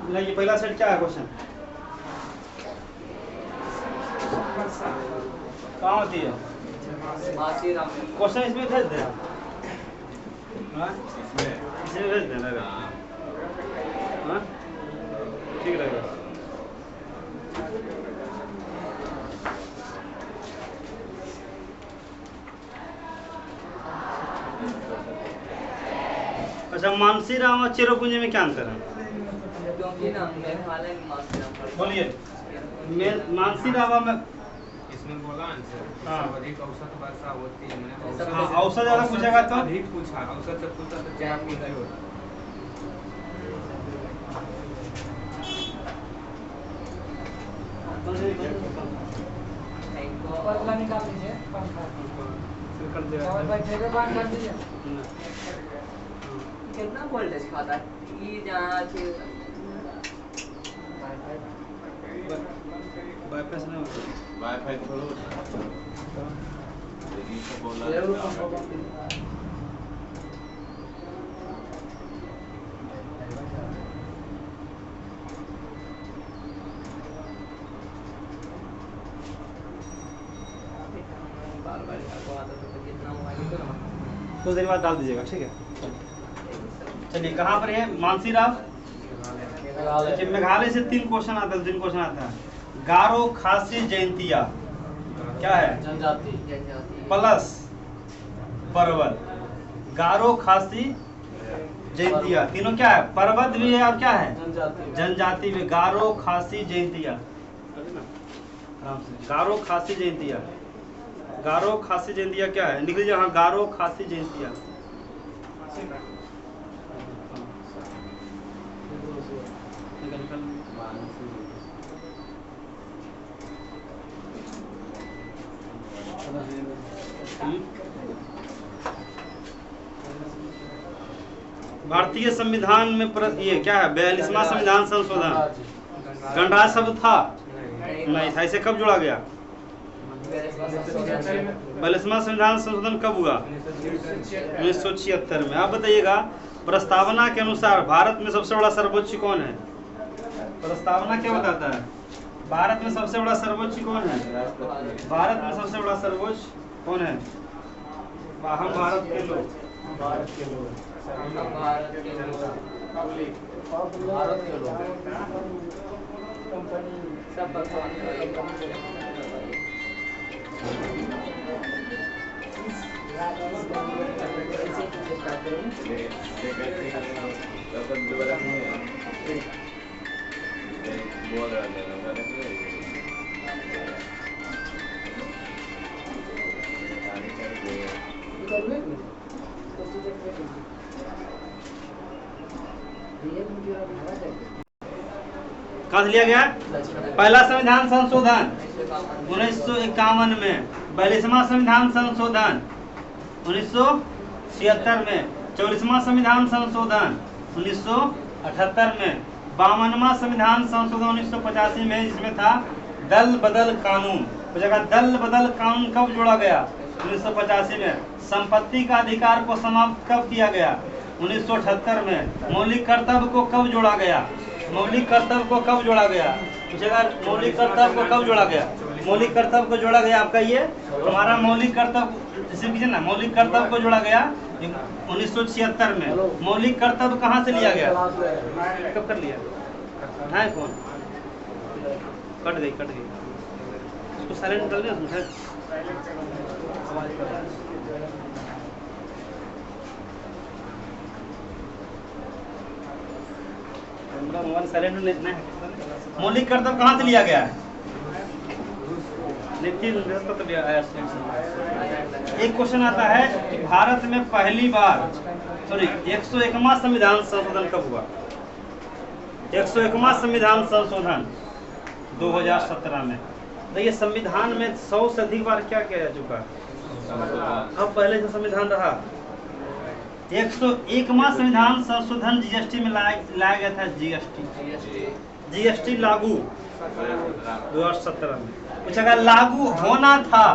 ये पहला सेट क्या है क्वेश्चन? कहाँ होती है क्वेश्चन? इसमें भेज दे आप, इसमें भेज देना, हाँ ठीक रहेगा। अच्छा, मानसी राम और चेरोपुंजी में क्या अंतर है? बोलिए। मानसी रामा में इसमें बोला आंसर, हाँ। अधिक औसत वर्षा होती है। हाँ, औसत ज़्यादा पूछेगा तो अधिक पूछा, औसत से पूछा तो क्या नहीं होता। निकाल दीजिए कितना वोल्टेज खाता है ये जहाँ बाईपास नहीं होता, वाईफाई थोड़ा यही सब बोला कुछ देर बाद डाल दीजिएगा, ठीक है। चलिए, कहाँ पर है मानसी राव? मेघालय से 3 क्वेश्चन आता है, 3 क्वेश्चन आता है। गारो, खासी, जयंतिया क्या है? जनजाति प्लस पर्वत। गारो, खासी, जयंतिया तीनों क्या है? पर्वत भी है और क्या है? जनजाति में गारो, खासी, जयंतिया। आराम से, गारो, खासी, जयंतिया। गारो, खासी, जयंतिया क्या है? लिख लीजिए, हाँ, गारो, खासी, जयंतिया। भारतीय संविधान में ये क्या है? 42वां संविधान संशोधन। गणराज्य शब्द था? नहीं था। इसे कब जोड़ा गया? 42वां संविधान संशोधन कब हुआ? 1976 में। आप बताइएगा, प्रस्तावना के अनुसार भारत में सबसे बड़ा सर्वोच्च कौन है? प्रस्तावना क्या बताता है? भारत में सबसे बड़ा सर्वोच्च कौन है? भारत में सबसे बड़ा सर्वोच्च कौन है? हम भारत के लोग। भारत के लोग सब भगवान बोल रहा कहाँ से लिया गया? पहला संविधान संशोधन 1951 में, 42वां संविधान संशोधन 1976 में, 44वां संविधान संशोधन 1978 में, 52वां संविधान संशोधन 1985 में, जिसमें था दल बदल कानून। तो जगह दल बदल कानून कब जोड़ा गया? 1985 में। संपत्ति का अधिकार को समाप्त कब किया गया? 1978 में। मौलिक कर्तव्य को कब जोड़ा गया? मौलिक कर्तव्य को कब जोड़ा गया? पूछेगा, मौलिक कर्तव्य को कब जोड़ा गया? मौलिक कर्तव्य को जोड़ा गया आपका ये हमारा मौलिक कर्तव्य, जैसे कीजिए ना, मौलिक कर्तव्य को जोड़ा गया 1976 में। मौलिक कर्तव्य कहाँ से लिया गया? कब कर लिया? है कौन? कट गई, कट गई। उसको साइलेंट कर दिया। मोबाइल साइलेंट नहीं है। मौलिक कर्तव्य कहाँ से लिया गया है? एक क्वेश्चन आता है कि भारत में पहली बार 101वां संविधान संशोधन कब हुआ? 101वां संविधान संशोधन 2017 में। देखिए, संविधान में 100 से अधिक बार क्या किया जा चुका है। अब पहले जो संविधान रहा 101वां संविधान संशोधन जीएसटी में लाया गया था। जीएसटी लागू 2017 में। कुछ अगर लागू होना था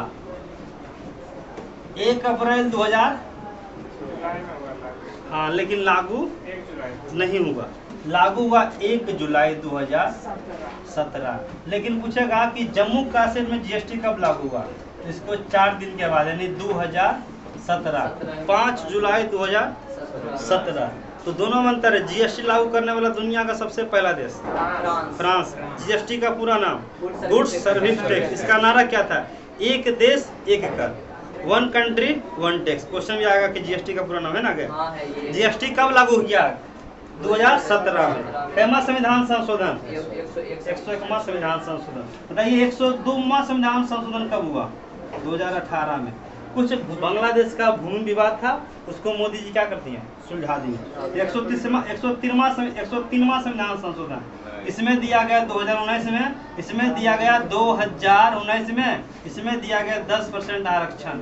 1 अप्रैल 2000, हाँ, लेकिन लागू नहीं हुआ। लागू हुआ 1 जुलाई 2017। लेकिन पूछेगा कि जम्मू कश्मीर में जीएसटी कब लागू हुआ, इसको 4 दिन के बाद यानी 2017, 5 जुलाई 2017। तो दोनों में अंतर है। जीएसटी लागू करने वाला दुनिया का सबसे पहला देश फ्रांस। जीएसटी का पूरा नाम गुड्स सर्विस टैक्स। इसका नारा क्या था, एक देश एक कर, one country one tax. Question भी आएगा कि जीएसटी का पूरा नाम है ना क्या। जीएसटी कब लागू किया, 2017 में। कैमा संविधान संशोधन, 101वां संविधान संशोधन। बताइए 102वां संविधान संशोधन कब हुआ, 2018 में। कुछ बांग्लादेश का भूमि विवाद था, उसको मोदी जी क्या करती हैं, सुलझा दिए। 103वां संविधान संशोधन, इसमें दिया गया 2019 में, इसमें दिया गया 2019 में, इसमें दिया गया 10% आरक्षण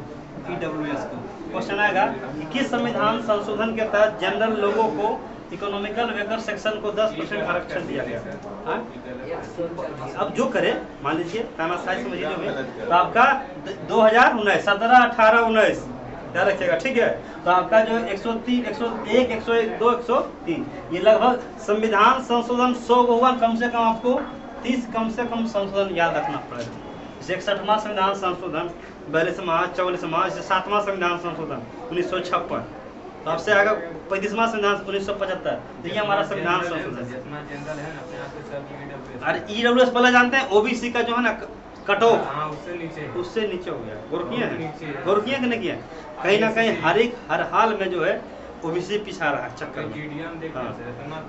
ईडब्ल्यूएस को। क्वेश्चन आएगा कि किस संविधान संशोधन के तहत जनरल लोगों को इकोनॉमिकल वेकर सेक्शन को 10% आरक्षण दिया गया। अब जो करे, मान लीजिए तानाशाही समझिए जो भी, तो आपका 2019, 17, 18, 19 याद रखिएगा, ठीक है। तो आपका जो 103, 101, 101, 2, 103, ये लगभग संविधान संशोधन 100 हुआ। कम से कम आपको 30 कम से कम संशोधन याद रखना पड़ेगा। जैसे 61वां संविधान संशोधन, 42वां, 44वां, 7वां संविधान संशोधन 1956। तो आपसे आएगा 35वां संविधान 1975। तो ये हमारा संविधान संशोधन। अरे ईडब्ल्यूएस पहले जानते हैं, ओबीसी का जो है ना कट ऑफ, उससे नीचे हो गया। गौर किए हैं, गौर किए कि नहीं किए। कहीं ना कहीं हर हाल में जो है ओबीसी पिछा रहा है चक्कर में।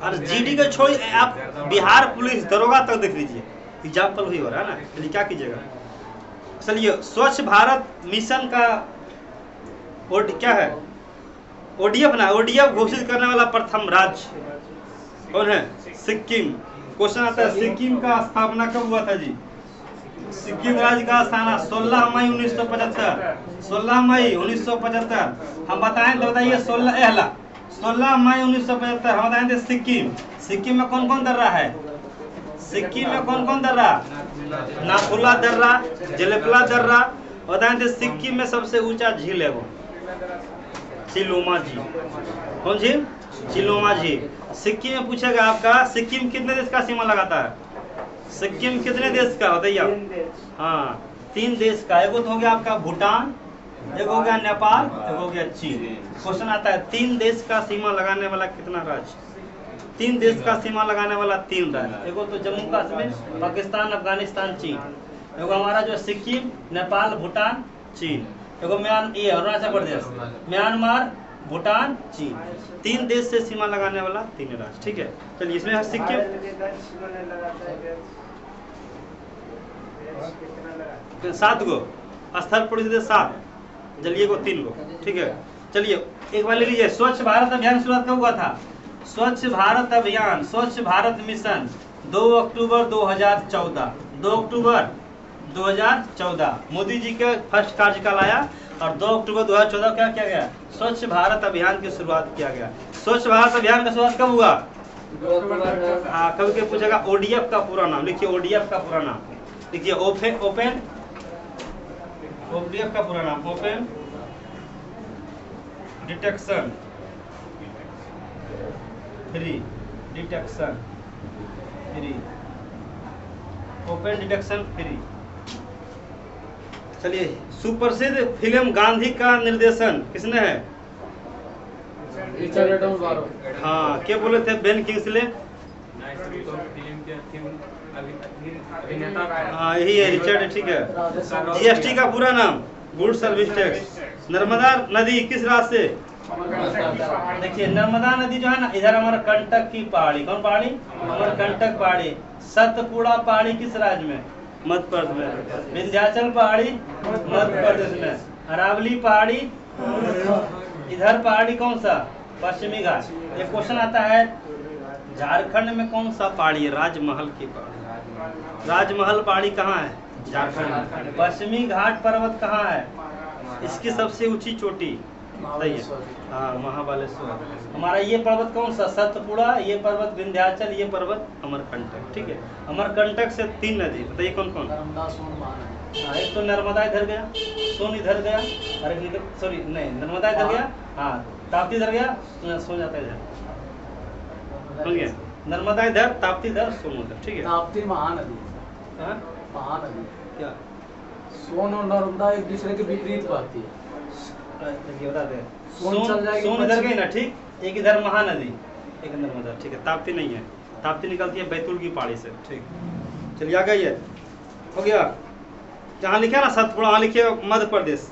और जीडी को छोड़िए, आप बिहार पुलिस दरोगा तक देख लीजिए, एग्जाम्पल वही हो रहा है ना। चलिए क्या कीजिएगा, चलिए स्वच्छ भारत मिशन का क्या है, ओडीएफ ना, ओडीएफ घोषित करने वाला प्रथम राज्य कौन है, सिक्किम। क्वेश्चन आता है सिक्किम का स्थापना कब हुआ था जी। सिक्किम राज्य का स्थापना 16 मई 1975, 16 मई 1975। हम बताएं तो बताइए 16 मई 1975 हम बताएं थे। सिक्किम में कौन कौन दर्रा है, सिक्किम में कौन कौन दर्रा, नाथुला दर्रा, जलेपला दर्रा। बताएं थे सिक्किम में सबसे ऊंचा झील है वो चिलोमा झील। कौन झील, चिलोमा झील। सिक्किम में पूछेगा आपका, सिक्किम कितने देश का सीमा लगाता है, सिक्किम कितने देश का बताइए आप। हाँ 3 देश का, एक तो हो गया आपका भूटान, एक हो गया नेपाल, एक हो गया चीन। क्वेश्चन आता है 3 देश का सीमा लगाने वाला कितना राज्य, 3 देश का सीमा लगाने वाला 3 राज्य। एक तो जम्मू कश्मीर, पाकिस्तान, अफगानिस्तान, चीन। एक हमारा जो सिक्किम, नेपाल, भूटान, चीन। एक अरुणाचल प्रदेश, म्यांमार, भूटान, चीन। 3 देश से सीमा लगाने वाला 3 राज्य, ठीक है। चलिए इसमें है सिक्किम 7 गो, स्थल परिषद 7, जलीय को 3 गो, ठीक है। चलिए एक बार ले लीजिए, स्वच्छ भारत अभियान शुरुआत कब हुआ था, स्वच्छ भारत अभियान, स्वच्छ भारत मिशन 2 अक्टूबर 2014, 2 अक्टूबर 2014 मोदी जी के फर्स्ट कार्यकाल आया और 2 अक्टूबर 2014 क्या किया गया, स्वच्छ भारत अभियान की शुरुआत किया गया। स्वच्छ भारत अभियान का शुरुआत कब हुआ, कभी के पूछेगा ओडीएफ का पूरा नाम लिखिए, ओडीएफ का पूरा नाम लिखिए, ओपन ओडीएफ का पूरा नाम open detection free, detection free, open detection free. चलिए सुप्रसिद्ध फिल्म गांधी का निर्देशन किसने है, हाँ क्या बोले थे, बेन किंग्सले। हाँ यही है, रिचर्ड, ठीक है। जीएसटी का पूरा नाम गुड्स सर्विस टैक्स। नर्मदा नदी किस राज्य से, देखिए नर्मदा नदी जो है ना, इधर हमारा कंटक की पहाड़ी, कौन पहाड़ी, हमारा कंटक पहाड़ी। सतपुड़ा पहाड़ी किस राज्य में, मध्य प्रदेश में। विंध्याचल पहाड़ी मध्य प्रदेश में। अरावली पहाड़ी, इधर पहाड़ी कौन सा, पश्चिमी घाट। ये क्वेश्चन आता है झारखंड में कौन सा पहाड़ी है, राजमहल की पहाड़ी। राजमहल पहाड़ी कहाँ है, झारखंड में। पश्चिमी घाट पर्वत कहाँ है, इसकी सबसे ऊंची चोटी सही है, हाँ महाबालेश्वर। हमारा ये पर्वत कौन सा, सतपुड़ा, ये पर्वत विंध्याचल, ये पर्वत अमरकंटक, ठीक है। अमरकंटक से 3 नदी बताइए कौन कौन। हाँ एक तो नर्मदा इधर गया, सोन इधर गया, अरे इधर सॉरी नहीं, नर्मदा इधर गया, हाँ ताप्ती इधर गया, सो जाता है इधर, समझ गए। नर्मदा इधर, ताप्ती इधर, सोन उधर, ठीक है। ताप्ती महानदी है। हाँ? महानदी क्या सोन और नर्मदा एक दूसरे के विपरीत बहती है। ये बता दे। सोन चल जाएगी सोन इधर पश्चिम। गई ना, ठीक, एक इधर महानदी, एक नर्मदा, ठीक है। ताप्ती नहीं है, ताप्ती निकलती है बैतूल की पहाड़ी से, ठीक। चलिए आ गई है, हो गया। जहाँ लिखे ना सतपुड़ा, वहाँ लिखे मध्य प्रदेश,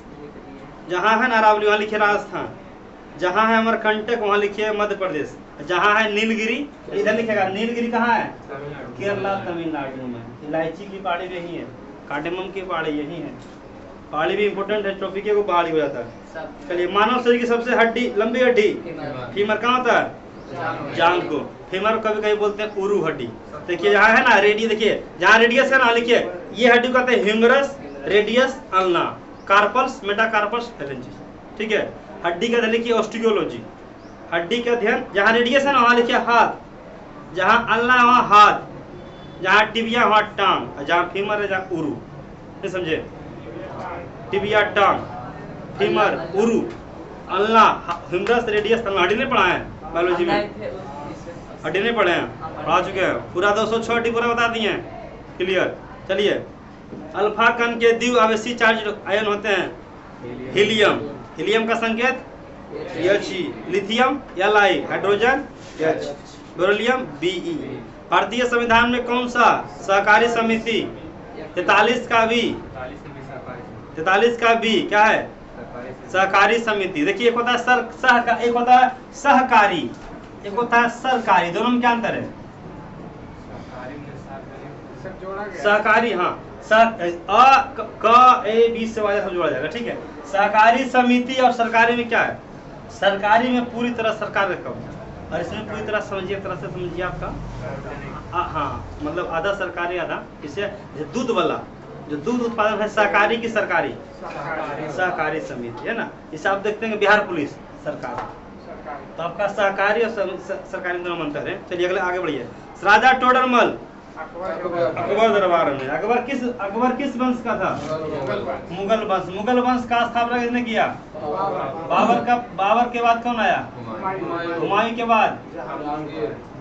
जहाँ है नारावली वहाँ लिखे राजस्थान, जहाँ है अमरकंटक वहाँ लिखे मध्य प्रदेश, जहाँ है नीलगिरी इधर लिखेगा। नीलगिरी कहाँ है? केरला तमिलनाडु में। इलायची की पहाड़ी भी यही है, कार्डेमम की पहाड़ी यही है। पहाड़ी भी इम्पोर्टेंट है, टॉपिक को पहाड़ी हो जाता है। चलिए, मानव शरीर की सबसे हड्डी, लंबी हड्डी फीमर कहाँ होता है? जांघ को। फीमर कभी कभी बोलते हैं उरू हड्डी। देखिए यहाँ है ना रेडियस, देखिए जहाँ रेडियस है ना लिखिए, ये हड्डी कहते हैं humerus radius ulna, carpals metacarpus phalanges, ठीक है। हड्डी का अध्ययन लिखिए ऑस्टियोलॉजी। हड्डी का अध्ययन, जहाँ रेडियस है ना वहाँ लिखिए हाथ, जहाँ अल्ना है वहाँ हाथ, जहाँ टिबिया वहाँ टांग, जहाँ फीमर है जहाँ उरू, नहीं समझे? टिबिया टांग, femur उरू, ulna humerus radius ulna. हड्डी नहीं पढ़ा है बायोलॉजी में? हड्डी नहीं पढ़े हैं, पढ़ा चुके हैं पूरा 206 हड्डी पूरा बता दिए हैं, क्लियर। चलिए, अल्फा कण के द्वि आवेशी चार्ज आयन होते हैं हीलियम, हीलियम का संकेत H, lithium Li, hydrogen H, beryllium Be। भारतीय संविधान में कौन सा सहकारी समिति 43 का भी 43 का भी क्या है? सहकारी समिति। देखिए, एक होता है एक होता है सहकारी, एक होता है सरकारी, दोनों में क्या अंतर है? सहकारी, हाँ, क ए बी से वाला सब जोड़ा जाएगा, ठीक है। सहकारी समिति और सरकारी में क्या है? सरकारी में पूरी तरह सरकार का कब्जा, और इसमें पूरी तरह समझिए, तरह से समझिए आपका हाँ, मतलब आधा सरकारी आधा, इसे दूध वाला जो दूध उत्पादन है सहकारी की सरकारी, सहकारी समिति है ना। इसे आप देखते हैं बिहार पुलिस सरकार, तो आपका सहकारी और सरकारी दोनों में अंतर है। चलिए अगले आगे बढ़िए। राजा टोडरमल अकबर दरबार में, अकबर किस वंश का था? मुगल वंश। मुगल वंश का स्थापना किसने किया? बाबर के बाद कौन आया? हुमायूं के बाद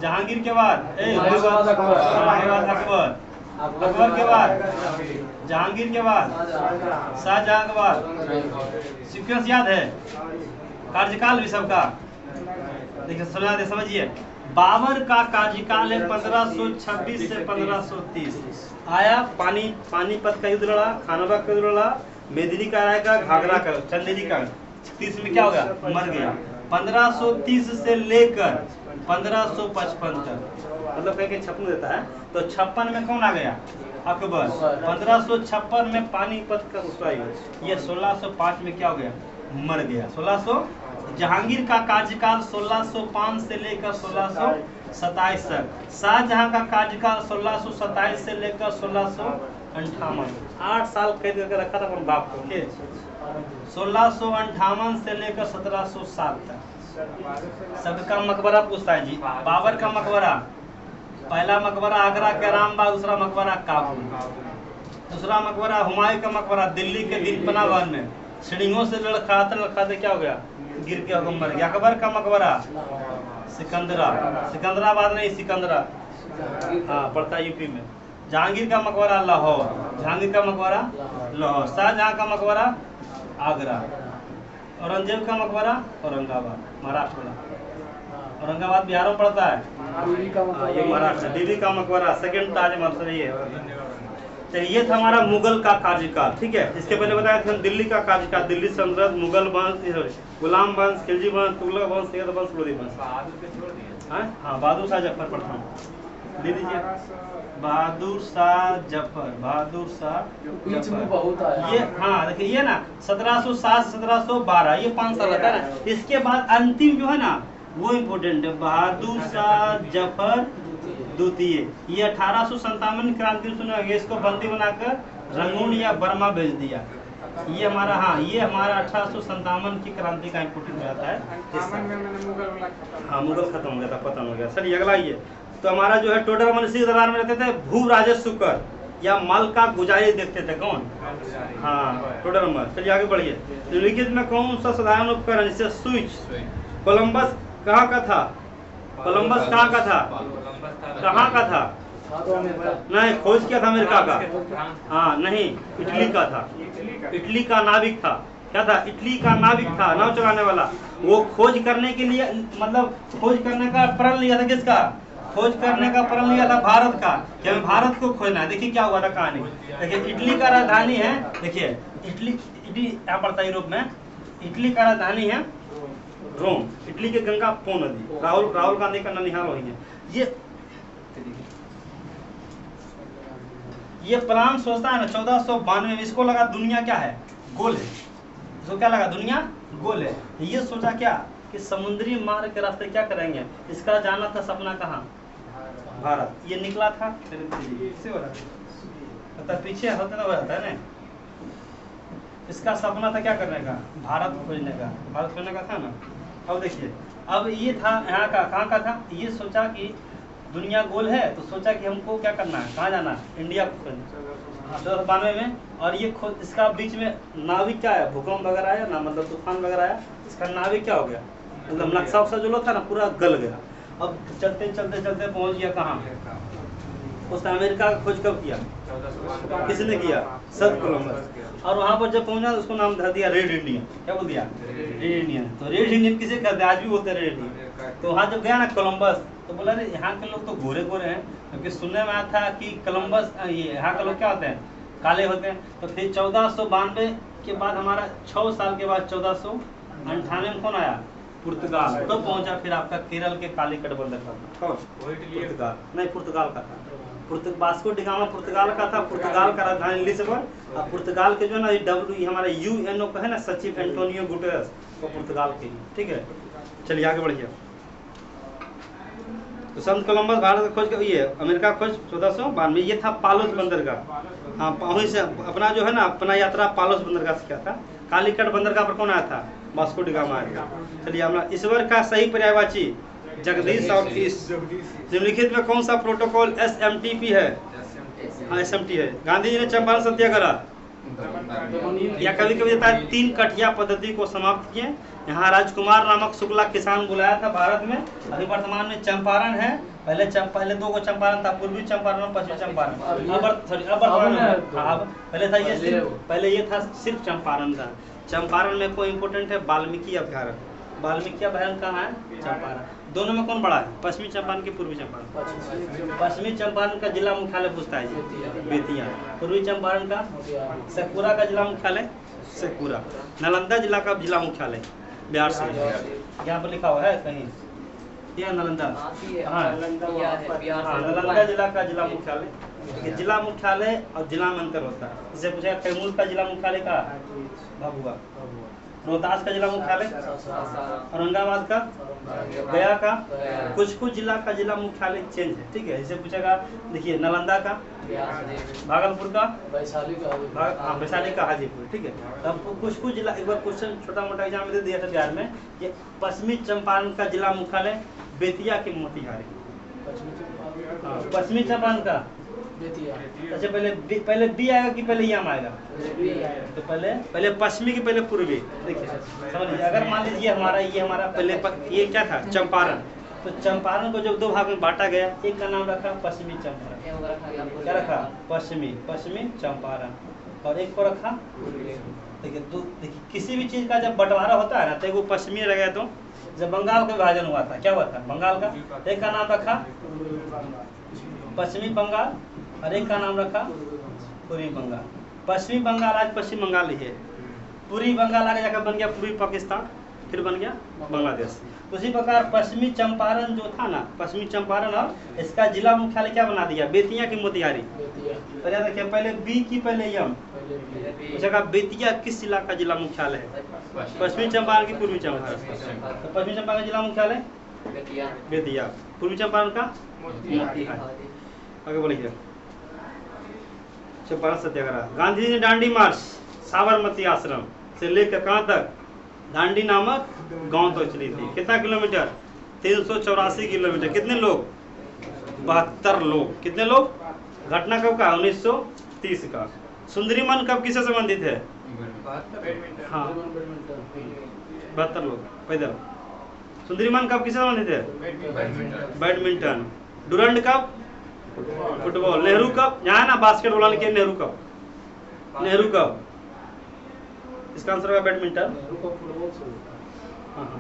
जहांगीर के बाद अकबर, अकबर के बाद जहांगीर के बाद शाहजहां के बाद। सीक्वेंस याद है? कार्यकाल भी सबका देखिए, समझिए। बाबर का कार्यकाल है 1526 से 1530। आया पानीपत का युद्ध लड़ा, खानवा का युद्ध लड़ा, मेदिनी का राय का, घाघरा का, चंदेरी का। 30 में क्या हो गया? मर गया। 1530 से लेकर 1555 तक, मतलब कह के 56 देता है, तो 56 में कौन आ गया? अकबर। 1556 में पानीपत का दूसरा युद्ध, ये 1605 में क्या हो गया? मर गया। 1600 जहांगीर का कार्यकाल 1605 से लेकर 1627 तक। शाहजहां का कार्यकाल 1627 से लेकर 1658, 8 साल कैद करके रखा था अपने बाप को। 1658 से लेकर 1707 तक। सबका मकबरा पूछता है जी। बाबर का मकबरा, पहला मकबरा आगरा के रामबाग, दूसरा मकबरा काबुल, दूसरा मकबरा हुमायूं का मकबरा दिल्ली के दिलपना भवन में। सीढ़ियों से लड़खड़ाते क्या हो गया? गिर के हुक्म मर गया। अकबर का मकबरा सिकंदराबाद नहीं, सिकंदरा, हाँ, पड़ता है यूपी में। जहांगीर का मकबरा लाहौर, जहांगीर का मकबरा लाहौर। शाहजहां का मकबरा आगरा। औरंगजेब का मकबरा औरंगाबाद, महाराष्ट्र में। औरंगाबाद बिहार में पड़ता है, ये महाराष्ट्र। दिल्ली का मकबरा सेकंड ताजमहल से है। चलिए, ये था हमारा मुगल का कार्यकाल, ठीक है। इसके पहले बताया था दिल्ली का कार्यकाल, दिल्ली सल्तनत, मुगल वंश, गुलाम वंश, खिलजी वंश, तुगलक वंश, सैयद वंश, लोधी वंश। हाँ, बहादुर शाह जफर प्रथम ले लीजिए। बहादुर शाह जफर, बहादुर शाह जफर, ये हाँ देखिए, ये ना 1707 से 1712, ये 5 साल रहता है ना। इसके बाद अंतिम जो है ना वो इम्पोर्टेंट है, बहादुर शाह जफर द्वितीय। ये 1857 क्रांति सुना, इसको बंदी बनाकर रंगून या बर्मा भेज दिया। ये हमारा, हाँ, ये हमारा 1857 की क्रांति का इम्पोर्टेंट रहता है। हाँ, मुगल खत्म हो गया था, पतन हो गया। चलिए अगला ये, तो हमारा जो है टोडरमल इसी दरबार में रहते थे। भू राजस्व कर या मल का गुजारिश देखते थे, कौन? हाँ, टोडरमल। चलिए आगे बढ़िए। निम्नलिखित में कौन सा साधारण उपकरण, जैसे स्विच, कोलंबस कहाँ का था? कोलंबस कहाँ का था? कोलंबस था कहाँ का था? था तो अमेरिका। नहीं, खोज किया था अमेरिका का। फ्रांस हाँ नहीं, इटली का था। इटली का नाविक था। क्या था? इटली का नाविक था, नाव चलाने वाला। वो खोज करने के लिए, मतलब खोज करने का प्रण लिया था। किसका? खोज करने का प्रण लिया था भारत का, कि हमें भारत को खोजना है। देखिए क्या हुआ था कहानी। देखिए इटली का राजधानी है, देखिए इटली यहाँ पड़ता है यूरोप में। इटली का राजधानी है रोम। इटली के गंगा पो नदी, राहुल गांधी का ननिहाल वही है। ये प्लान सोचता है ना 1492 में। इसको लगा दुनिया क्या है? गोल है। इसको क्या लगा? दुनिया गोल है। ये सोचा क्या कि समुद्री मार्ग के रास्ते क्या करेंगे। इसका जाना था सपना कहाँ? भारत। ये निकला था इससे हो रहा है, तो पीछे होता ना हो जाता है ना। इसका सपना था क्या करने का? भारत खोजने का। भारत खोजने का था ना। अब देखिए, अब ये था यहाँ का, कहाँ का था? ये सोचा कि दुनिया गोल है, तो सोचा कि हमको क्या करना है, कहाँ जाना है? इंडिया को 1492 में। और ये खुद इसका बीच में नाविक क्या है, भूकंप वगैरह आया ना, मतलब तूफान वगैरह आया, इसका नाविक क्या हो गया, मतलब नक्शा उक्सा जो था ना पूरा गल गया। अब चलते चलते चलते पहुंच गया कहाँ? उसने अमेरिका का खोज कब किया? किसने किया? Sir Columbus. और वहाँ पर जब पहुंचा तो उसको नाम धर दिया रेड इंडियन। क्या बोल दिया? Red Indian. तो रेड इंडियन किसे कहते हैं? आज भी बोलते हैं रेड इंडियन। तो वहाँ जब गया ना कोलंबस, तो बोला अरे यहाँ के लोग तो गोरे गोरे हैं, क्योंकि सुनने में आया था कि कोलंबस ये यहाँ के लोग क्या होते हैं, काले होते हैं। तो फिर 1492 के बाद हमारा 6 साल के बाद 1498 में कौन आया? पुर्तगाल। तो पहुंचा फिर आपका केरल के कालीकट बंदर का। कौन? पुर्तगाल नहीं, पुर्तगाल का था। वास्को डी गामा पुर्तगाल का था। पुर्तगाल का राजधानी लिस्बन। और पुर्तगाल के जो है ना हमारा यूएनओ का है ना सचिव एंटोनियो गुटेरेस, वो पुर्तगाल के। ठीक है, चलिए आगे बढ़िए। तो संत कोलंबस भारत का खोज ये अमेरिका खोज 1492। ये था पालोस बंदर का। हाँ, वहीं से अपना जो है ना अपना यात्रा पालोस बंदर का किया था। कालीकट बंदर का पर कौन आया था? वास्को डी गामा आया था। चलिए, हमारा ईश्वर का सही पर्यायवाची जगदीश और ईश। निम्नलिखित में कौन सा प्रोटोकॉल SMTP है? हाँ, SMT है। गांधी जी ने चंपारण सत्याग्रह या कभी कभी देता है 3 कठिया पद्धति को समाप्त किए। यहाँ राजकुमार नामक शुक्ला किसान बुलाया था भारत में। अभी वर्तमान में चंपारण है। पहले 2 को चंपारण था, पूर्वी चंपारण और पश्चिमी चंपारण। अब पहले था ये सिर्फ चंपारण था। चंपारण में कोई इम्पोर्टेंट है वाल्मीकि अभ्यारण्य। वाल्मीकि अभ्यारण्य कहाँ है? चंपारण। दोनों में कौन बड़ा है? पश्चिमी चंपारण की पूर्वी चंपारण? पश्चिमी चंपारण का जिला मुख्यालय पूछता है जी, बेतिया। पूर्वी चंपारण का शेखपुरा का जिला मुख्यालय शेखपुरा। नालंदा जिला का जिला मुख्यालय बिहार से। यहाँ पर लिखा हुआ है कहीं या नालंदा? हाँ, नालंदा जिला का जिला मुख्यालय। जिला मुख्यालय और जिला में अंतर होता है। जैसे पूछा कैमूर का जिला मुख्यालय का भभुआ। रोहतास का जिला मुख्यालय, औरंगाबाद का, गया का। कुछ जिला का जिला मुख्यालय चेंज है। ठीक है, जैसे पूछेगा देखिए नालंदा का, भागलपुर का, वैशाली का, हाजीपुर। ठीक है, तब कुछ जिला, एक बार क्वेश्चन छोटा मोटा एग्जाम में दे दिया था बिहार में। ये पश्चिमी चंपारण का जिला मुख्यालय बेतिया के मोतिहारी। पश्चिमी चंपारण का अच्छा, पहले बी आएगा कि पहले यम आएगा? तो पहले पश्चिमी की पहले पूर्वी। देखिए समझ, अगर मान लीजिए ये हमारा पहले ये क्या था? चंपारण। तो चंपारण को जब 2 भाग में बांटा गया, एक का नाम रखा पश्चिमी चंपारण। क्या रखा? पश्चिमी चंपारण। और एक को रखा देखिए किसी भी चीज का जब बंटवारा होता है ना, तो एक वो पश्चिमी रह गया। तो जब बंगाल का विभाजन हुआ था, क्या हुआ था? बंगाल का एक का नाम रखा पश्चिमी बंगाल और एक का नाम रखा पूर्वी बंगाल। पश्चिमी बंगाल आज पश्चिम बंगाल ही है। पूर्वी बंगाल आगे जाकर बन गया पूर्वी पाकिस्तान, फिर बन गया बांग्लादेश। उसी प्रकार पश्चिमी चंपारण जो था ना, पश्चिमी चंपारण और इसका जिला मुख्यालय क्या बना दिया? बेतिया की मोतिहारी। तो याद रखिए, पहले बी की पहले यम। जगह बेतिया किस जिला का जिला मुख्यालय है? पश्चिमी चंपारण की पूर्वी चंपारण। तो पश्चिमी चंपारण का जिला मुख्यालय बेतिया, पूर्वी चंपारण का मोतिहारी। आगे बोलिए। चंपारण सत्याग्रह। गांधी जी ने दांडी मार्च साबरमती आश्रम से लेकर कहाँ तक? दांडी नामक गांव तक चली थी। कितना किलोमीटर? 384 किलोमीटर। कितने लोग? 72 लोग। कितने लोग? घटना कब का? 1930 का। सुंदरी मन कब किससे संबंधित है? हाँ, 72 लोग पैदल। सुंदरीमान कप किसे संबंधित है? Badminton. Durand cup football. Nehru cup यहाँ है ना बास्केटबॉल वाले के नेहरू कप, नेहरू कप इसका आंसर होगा बैडमिंटन। नेहरू कप फुटबॉल से होता है। हाँ, हाँ।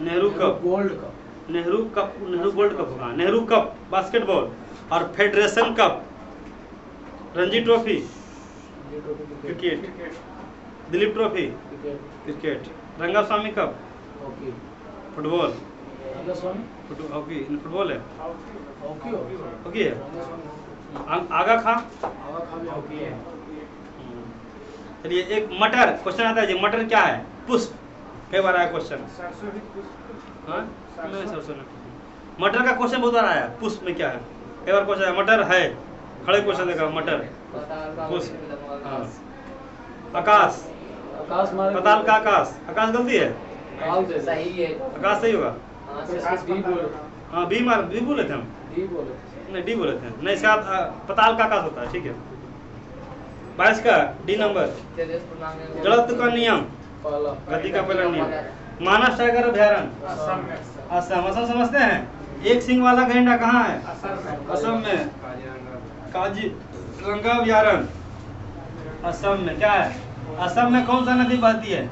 Nehru cup, gold cup, Nehru cup, Nehru gold cup होगा। नेहरू कप बास्केटबॉल और federation cup Ranji trophy cricket, Dilip trophy cricket, Rangaswamy cup hockey, football, Rangaswamy hockey football है, हॉकी हॉकी है। आगा खा हॉकी है। चलिए एक मटर क्वेश्चन आता है जी, मटर क्या है? पुष्प। कई बार आया क्वेश्चन। हाँ नहीं सरसों नहीं। मटर का क्वेश्चन बहुत बार आया, पुष्प में क्या है? कई बार क्वेश्चन है मटर है, खड़े क्वेश्चन देखा मटर पुष्प। हाँ। आकाश, आकाश मार्ग, पताल का आकाश, आकाश गलती है, काल से सही है। आकाश सही होगा। डी बोले, हाँ बी मार बी बोले थे हम, डी बोले। नहीं डी बोले थे, नहीं इसका पताल का आकाश होता है। ठीक है 22 का डी नंबर, जड़त्व का नियम, पहला गति का पहला नियम। मानस टाइगर अभ्यारण्य असम, असम समझते हैं? एक सिंह वाला गैंडा कहाँ है? असम में। काजीरंगा अभ्यारण्य असम में। क्या है? असम में कौन सा नदी बहती है?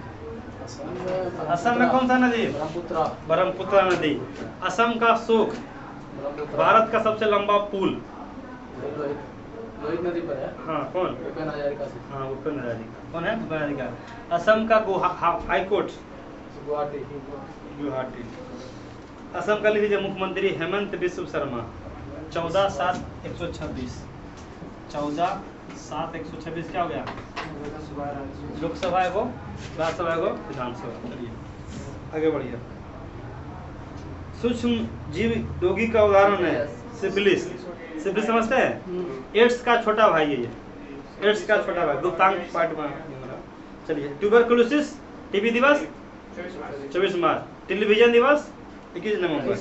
असम में कौन सा नदी? ब्रह्मपुत्र, ब्रह्मपुत्र नदी। असम का शोक, भारत का सबसे लंबा पुल। लोहित नदी पर है। हाँ कौन? भूपेन हजारिका से। हाँ भूपेन हजारिका। कौन है भूपेन हजारिका? असम का हाई कोर्ट गुवाहाटी, गुवाहाटी। असम का लिख लीजिए मुख्यमंत्री हेमंत बिस्व शर्मा। 14/7/126, 14/7/126 क्या हो गया? लोकसभा है वो, राज्यसभा है वो, विधानसभा। चलिए आगे बढ़िए। सूक्ष्म जीव रोगी का उदाहरण है सिफिलिस। सिफिलिस समझते हैं? एड्स का छोटा भाई है ये, एड्स का छोटा भाई, गुप्तांग पार्ट में। चलिए ट्यूबरकुलोसिस टीबी दिवस 24 मार्च, टेलीविजन दिवस 21 नवंबर।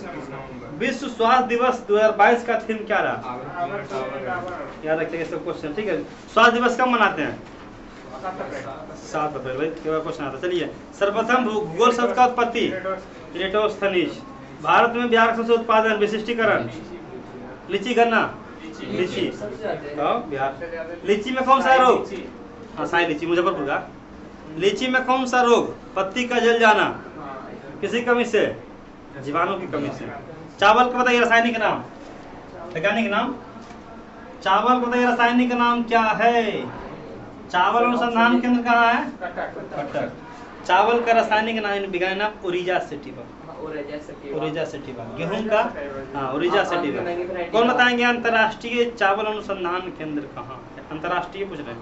विश्व स्वास्थ्य दिवस 2022 का थीम क्या रहा? याद रखिएगा सब क्वेश्चन। ठीक है, स्वास्थ्य दिवस कब मनाते हैं? 7 अप्रैल। भाई क्वेश्चन आता है। चलिए सर्वप्रथम भूगोल शब्द का उत्पत्ति इरेटोस्थनीज। भारत में बिहार का उत्पादन विशिष्टीकरण लीची गन्ना, लीची बिहार। लीची में कौन सा रोग? हाँ शाही लीची मुजफ्फरपुर का। लीची में कौन सा रोग? पत्ती का जल जाना, किसी कमी से? जीवाणु की कमी से। चावल का बताइए रासायनिक नाम, वैज्ञानिक नाम। चावल का बताइए रासायनिक नाम क्या है? चावल अनुसंधान केंद्र कहाँ है? कटक। चावल का रासायनिक नाम वैज्ञानिक नाम ओरिजा सेटिवा, ओरिजा सेटिवा। गेहूं का हाँ ओरिजा सेटिवा। कौन बताएंगे अंतर्राष्ट्रीय चावल अनुसंधान केंद्र कहाँ है? अंतर्राष्ट्रीय पूछ रहे हैं।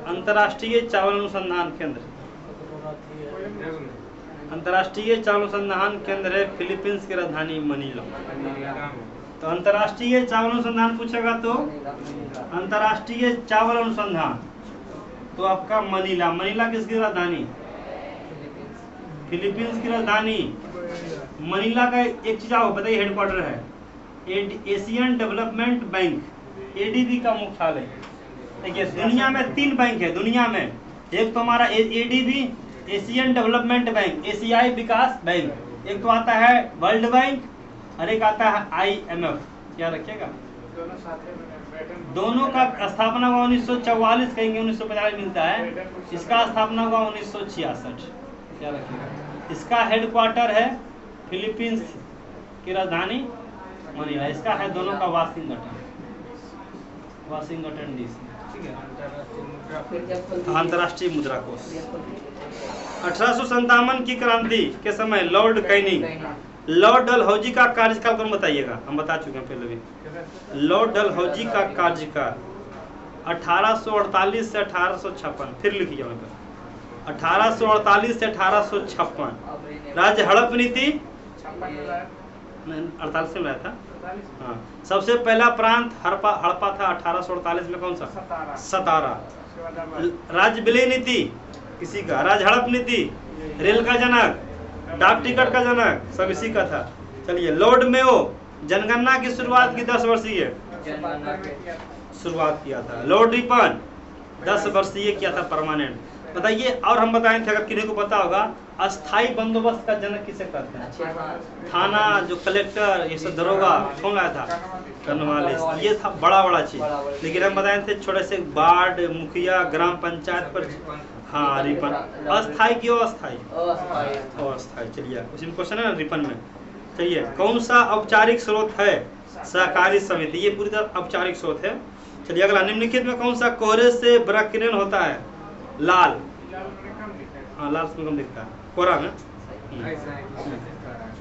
अंतर्राष्ट्रीय चावल अनुसंधान केंद्र, अंतर्राष्ट्रीय चावल अनुसंधान केंद्र है फिलीपींस की राजधानी मनीला। तो अंतर्राष्ट्रीय चावल अनुसंधान पूछेगा तो अंतर्राष्ट्रीय चावल अनुसंधान तो आपका मनीला। मनीला किसकी राजधानी? फिलीपींस की राजधानी मनीला का एक चीज आपको बताइए हेडक्वार्टर है एशियन डेवलपमेंट बैंक, एडीबी का मुख्यालय। देखिए दुनिया में 3 बैंक है दुनिया में, एक तो हमारा एडीबी एशियन डेवलपमेंट बैंक, एशियाई विकास बैंक, एक तो आता है वर्ल्ड बैंक और एक आता है IMF। क्या रखिएगा? दोनों का स्थापना हुआ 1944, कहेंगे 1950 मिलता है। इसका स्थापना हुआ 1966। क्या रखिएगा? इसका हेडक्वार्टर है फिलीपींस की राजधानी मनीला। इसका है दोनों का वाशिंगटन, वाशिंगटन DC। ठीक है, अंतर्राष्ट्रीय मुद्रा कोष। 1857 की क्रांति के समय लॉर्ड कैनिंग, लॉर्ड डलहौजी का कार्यकाल कौन बताइएगा? हम बता चुके हैं पहले भी। लॉर्ड डलहौजी का कार्यकाल 1848 से 1856। फिर लिखिए वहाँ पर 1848 से 1856। राज्य हड़प नीति 48 में आया था। हाँ सबसे पहला प्रांत हड़पा था 1848 में। कौन सा? सतारा। राज्य विलय नीति किसी का? राज्य हड़प नीति रेल का जनक, डाक टिकट का जनक, सब इसी का था। चलिए लॉर्ड मेयो जनगणना की शुरुआत की 10 वर्षीय शुरुआत किया था। लॉर्ड रिपन 10 वर्षीय किया था परमानेंट। बताइए और हम बताएं थे अगर किन्हीं को पता होगा अस्थाई बंदोबस्त का जनक किसे कहते हैं? अच्छा हाँ थाना जो कलेक्टर ये सब दरोगा कौन लाया था? कर्नवालिस। ये था बड़ा बड़ा चीज, लेकिन हम बताए थे छोटे से वार्ड मुखिया ग्राम पंचायत पर हाँ रिपन। अस्थाई क्यों अस्थाई? अस्थाई अस्थाई। चलिए उसी में क्वेश्चन है ना रिपन में। चलिए कौन सा औपचारिक स्रोत है? सहकारी समिति। ये पूरी तरह औपचारिक स्रोत है। चलिए अगला, निम्नलिखित में कौन सा कोहरे से बड़ा किरण होता है? लाल। हाँ लाल से कम दिखता है कोहरा में। ऐसा है कि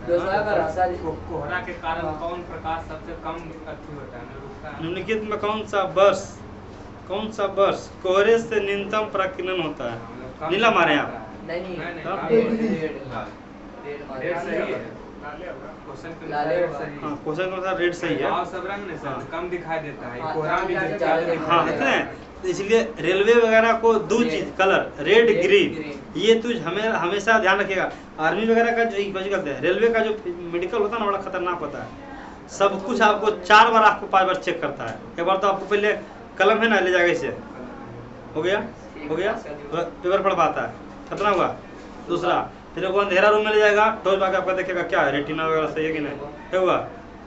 दूसरा का रास्ता कोहरा के कारण कौन प्रकाश सबसे कम अच्छी होता है ना, रुकता है। निम्नलिखित में कौन सा वर्ष कोहरे से न्यूनतम प्रकीर्णन होता है? नीला मारे आप। नहीं हाँ। रेड सही है। क्वेश्चन के लाले अनुसार होगा। सही है। हाँ क्वेश्चन कौन सा? रेड सही है। और सब रंग नहीं सर हाँ। कम दिखाई देता है, हाँ, कोहरा भी हाँ, ज्यादा हाँ, दिखाई हाँ देता देखते है। हैं, तो इसलिए रेलवे वगैरह को दो रेड। चीज कलर रेड ग्रीन, ग्रीन। ये तुझ हमें हमेशा ध्यान रखिएगा। आर्मी वगैरह का जो कहते हैं, रेलवे का जो मेडिकल होता है ना बड़ा खतरनाक होता है। सब कुछ आपको 4 बार आपको 5 बार चेक करता है। एक बार तो आपको पहले कलम है ना ले जाएगा इसे, हो गया पेपर पढ़ पाता है, खतरा हुआ। दूसरा फिर वो अंधेरा रूम में ले जाएगा, टॉर्च लगा आपका देखेगा क्या है रेटिना वगैरह सही है कि नहीं, क्या हुआ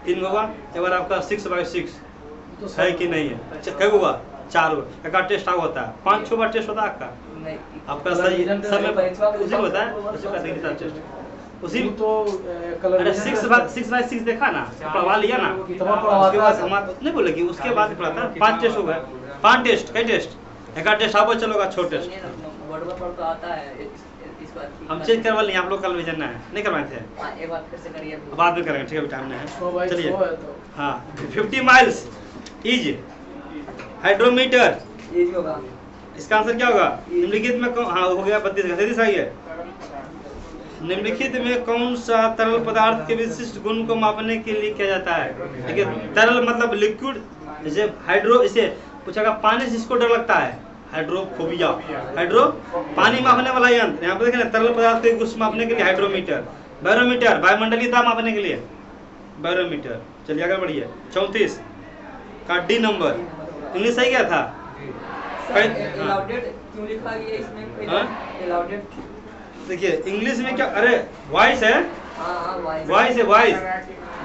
3 होगा। एक बार आपका 6/6 है कि नहीं है, क्या हुआ 4 हुआ। एक टेस्ट आग होता है 5-6 बार टेस्ट होता है आपका, नहीं आपका सही सब में उसी में होता है, उसी का डिजिटल टेस्ट उसी। तो कलर अरे 6/6 देखा ना, पढ़वा लिया ना। कितना उसके बाद पढ़वाता हमारा नहीं बोलेगी, उसके बाद पढ़ाता है 5 टेस्ट हो गए। 5 टेस्ट कई टेस्ट, एक टेस्ट आप चलोगा छोटे टेस्ट बोर्ड पर तो आता है इस बार हम चेक करवा लिए। आप लोग कल विजन है नहीं करवाए थे, हाँ एक बार फिर से करिए बाद में करेंगे, ठीक है टाइम नहीं है। 100/100 चलिए है तो हाँ 50 माइल्स इज हाइड्रोमीटर, ये भी होगा। इसका आंसर क्या होगा? निम्नलिखित में कौन, हाँ हो गया 32 सही है। निम्नलिखित में कौन सा तरल पदार्थ के विशिष्ट गुण को मापने के लिए किया जाता है? देखिए तरल मतलब लिक्विड, जैसे हाइड्रो, इसे पूछेगा पानी से जिसको डर लगता है हाइड्रोफोबिया, हाइड्रो पानी मापने वाला यंत्र। यहाँ पर देखें ना तरल पदार्थ के गुण मापने के लिए हाइड्रोमीटर, बैरोमीटर वायुमंडलीय दाब मापने के लिए बैरोमीटर। चलिए आगे बढ़िए। 34 का डी नंबर इंग्लिश सही क्या था? अलाउडेड क्यों लिखा गया इसमें? हाँ? अलाउडेड देखिए इंग्लिश में क्या, अरे वॉइस है, हाँ वॉइस है,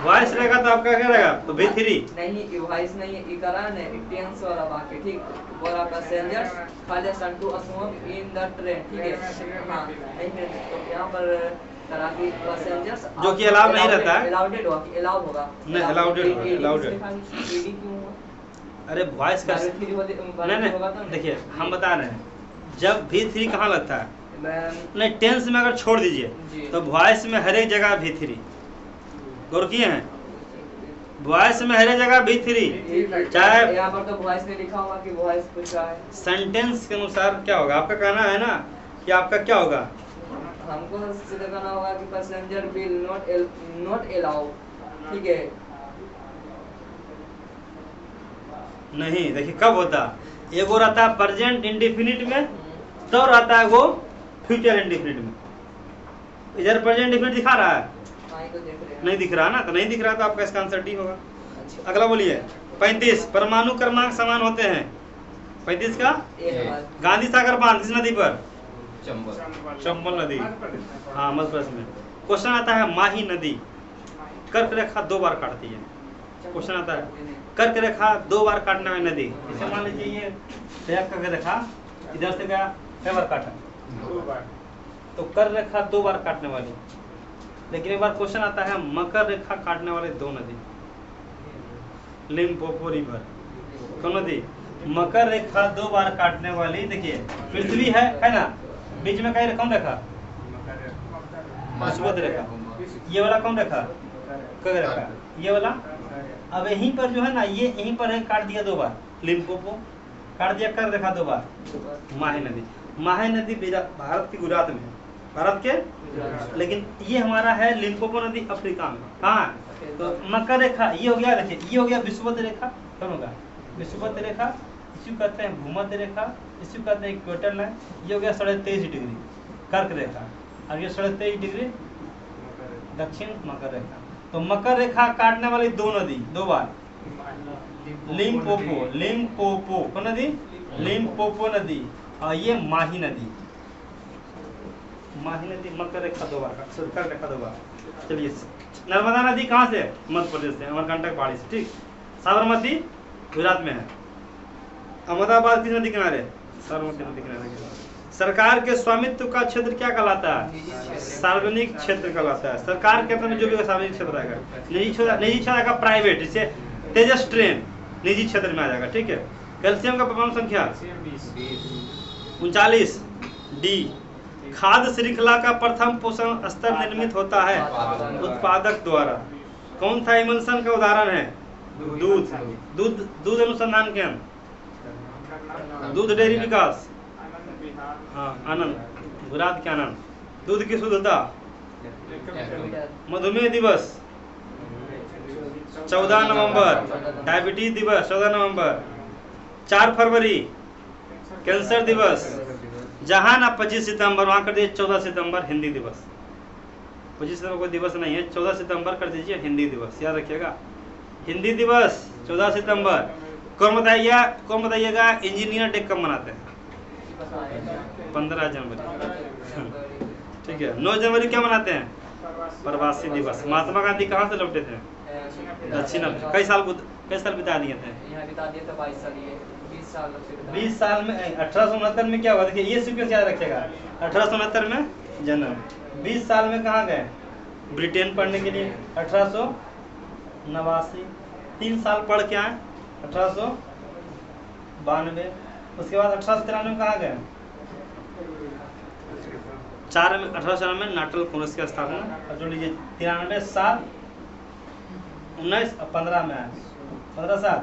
वॉइस रहेगा तो आपका क्या रहेगा? तो V3 नहीं वॉइस नहीं है, इकरा ने टेंस वाला वाक्य ठीक। और आपका पैसेंजर्स खाली Santu smoke in the train, ठीक है। हाँ नहीं है तो यहाँ पर करा कि पैसेंजर्स जो कि अलाउ नहीं रहता है, अलाउडेड होगा कि अलाउ होगा नहीं अलाउडेड होगा, अलाउडेड। एडी क्यों हुआ? अरे वॉइस का नहीं नहीं, देखिए हम बता रहे हैं जब V3 कहाँ लगता है, नहीं टेंस में अगर छोड़ दीजिए तो वॉइस में हर एक जगह V3, गौर किए हैं? वॉइस में हर एक जगह V3, चाहे यहाँ पर तो वॉइस में लिखा होगा कि वॉइस पूछ रहा है। सेंटेंस के अनुसार क्या होगा आपका कहना है ना कि आपका क्या होगा? हमको सीधे कहना होगा कि पैसेंजर विल नॉट अलाउ, ठीक है। नहीं देखिए कब होता, एगो रहता है प्रेजेंट इंडेफिनिट में, तो रहता है वो फ्यूचर इंडेफिनिट में। इधर प्रेजेंट इंडेफिनिट दिखा रहा है, हाँ, तो देख रहे हैं। नहीं दिख रहा ना, तो नहीं दिख रहा तो आपका इसका आंसर डी होगा। अच्छा। अगला बोलिए 35 परमाणु क्रमांक समान होते हैं। 35 का एक बार गांधी सागर बांध किस नदी पर? चंबल। चंबल नदी, हाँ मध्य प्रदेश में। क्वेश्चन आता है माही नदी कर्क रेखा 2 बार काटती है। क्वेश्चन आता है कर्क रेखा 2 बार काटने वाली नदी, इसे मान लीजिए ये कर्क रेखा इधर से गया, कई बार काटा? 2 बार। तो कर्क रेखा 2 बार काटने वाली। लेकिन एक बार क्वेश्चन आता है मकर रेखा काटने वाले 2 नदी, लिम्पोपो रिवर, कौन नदी? मकर रेखा 2 बार काटने वाली। देखिए पृथ्वी है ना, बीच में कई कौन रेखा? विषुवत रेखा। ये वाला कौन रेखा? कर्क रेखा। ये वाला अब यहीं पर जो है ना, ये यहीं पर है, काट दिया 2 बार लिम्पोपो, काट दिया कर्क रेखा 2 बार। माही नदी, माही नदी भारत की गुजरात में, भारत के, लेकिन ये हमारा है लिम्पोपो नदी अफ्रीका में। कहाँ? तो मकर रेखा ये हो गया, देखिए ये हो गया विषुवत रेखा, कौन होगा? विषुवत रेखा, इसी कहते हैं भूमध्य रेखा, इसी कहते हैं इक्वेटर लाइन। ये हो गया 23.5 डिग्री कर्क रेखा, और ये 23.5 डिग्री दक्षिण मकर रेखा। तो मकर रेखा काटने वाली 2 नदी 2 बार, लिम्पोपो, लिम्पोपो कौन नदी? लिम्पोपो नदी, और ये माही नदी। माही नदी मकर रेखा दोबा सुरकर रेखा दोबा। चलिए, नर्मदा नदी कहाँ से? मध्य प्रदेश से, अमरकंटक पहाड़ी से। ठीक, साबरमती गुजरात में है। अहमदाबाद किस नदी किनारे? साबरमती नदी किनारे। सरकार के स्वामित्व का क्षेत्र क्या कहलाता है? सार्वजनिक क्षेत्र कहलाता है। सरकार के अंदर में जो भी सार्वजनिक क्षेत्र आएगा, निजी क्षेत्र आएगा प्राइवेट, जैसे तेजस ट्रेन निजी क्षेत्र में आ जाएगा। ठीक है। कैल्शियम का परमाणु संख्या 39। डी, खाद्य श्रृंखला का प्रथम पोषण स्तर निर्मित होता है उत्पादक द्वारा। कौन सा इमल्सन का उदाहरण है? दूध। दूध अनुसंधान केंद्र, दूध डेयरी विकास, हाँ आनंद, गुजरात के आनंद। दूध की शुद्धता। मधुमेह दिवस 14 नवंबर, डायबिटीज दिवस 14 नवंबर। 4 फरवरी कैंसर दिवस। जहां ना 25 सितंबर वहां कर दीजिए 14 सितंबर हिंदी दिवस। 25 सितंबर कोई दिवस नहीं है, 14 सितंबर कर दीजिए हिंदी दिवस, याद रखिएगा। हिंदी दिवस 14 सितंबर। कौन बताइएगा इंजीनियर डे कब मनाते हैं? 15 जनवरी। ठीक है। 9 जनवरी क्या मनाते हैं? प्रवासी दिवस। महात्मा गांधी कहाँ से लौटे थे? दक्षिण अफ्रीका। कई साल बिता दिए थे? 20 साल में। 1869 में क्या हुआ? देखिए ये सीक्वेंस याद रखिएगा। 1869 में जन्म, 20 साल में कहाँ गए? ब्रिटेन पढ़ने के लिए। 1889 3 साल पढ़ के आए। 1892। उसके बाद 1893 में कहाँ गए? 1894 में नाटल कांग्रेस की स्थापना। और जो लीजिए 93 साल 19 और 15 में आए। 15 साल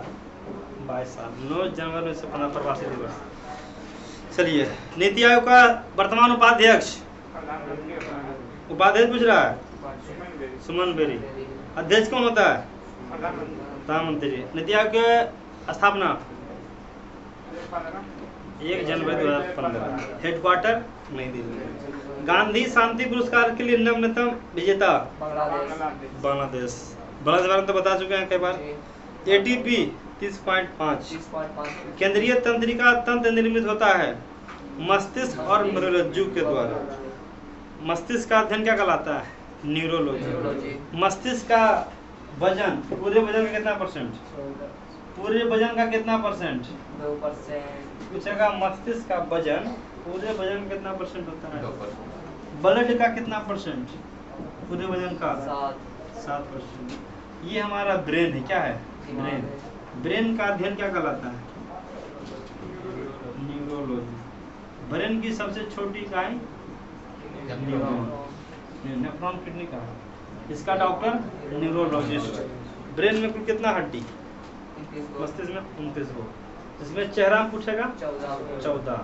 22 साल। 9 जनवरी से 15 प्रवासी दिवस। चलिए, नीति आयोग का वर्तमान उपाध्यक्ष पूछ रहा है सुमन बेरी। अध्यक्ष कौन होता है? प्रधानमंत्री। नीति आयोग की स्थापना 1 जनवरी 2015। हेडक्वार्टर नई दिल्ली। गांधी शांति पुरस्कार के लिए निम्नतम विजेता? बांग्लादेश। बांग्लादेश तो बता चुके हैं कई बार। एटीपी 30.5। केंद्रीय तंत्रिका तंत्र निर्मित होता है मस्तिष्क और मृगरज्जु के द्वारा। मस्तिष्क का अध्ययन क्या कहलाता है? न्यूरोलॉजी। मस्तिष्क का वजन पूरे वजन का कितना परसेंट? पूरे वजन का कितना परसेंट? 2%। पूछेगा मस्तिष्क का वजन पूरे वजन का कितना परसेंट होता है? 2%। ब्लड का कितना परसेंट पूरे वजन का? 7%। ये हमारा ब्रेन है। क्या है? ब्रेन। ब्रेन का अध्ययन क्या कहलाता है? न्यूरोलॉजी। ब्रेन की सबसे छोटी इकाई नेफ्रॉन किडनी का। इसका डॉक्टर न्यूरोलॉजिस्ट। ब्रेन में कुल कितना हड्डी? मस्तिष्क में 29 गो। इसमें चेहरा पूछेगा 14।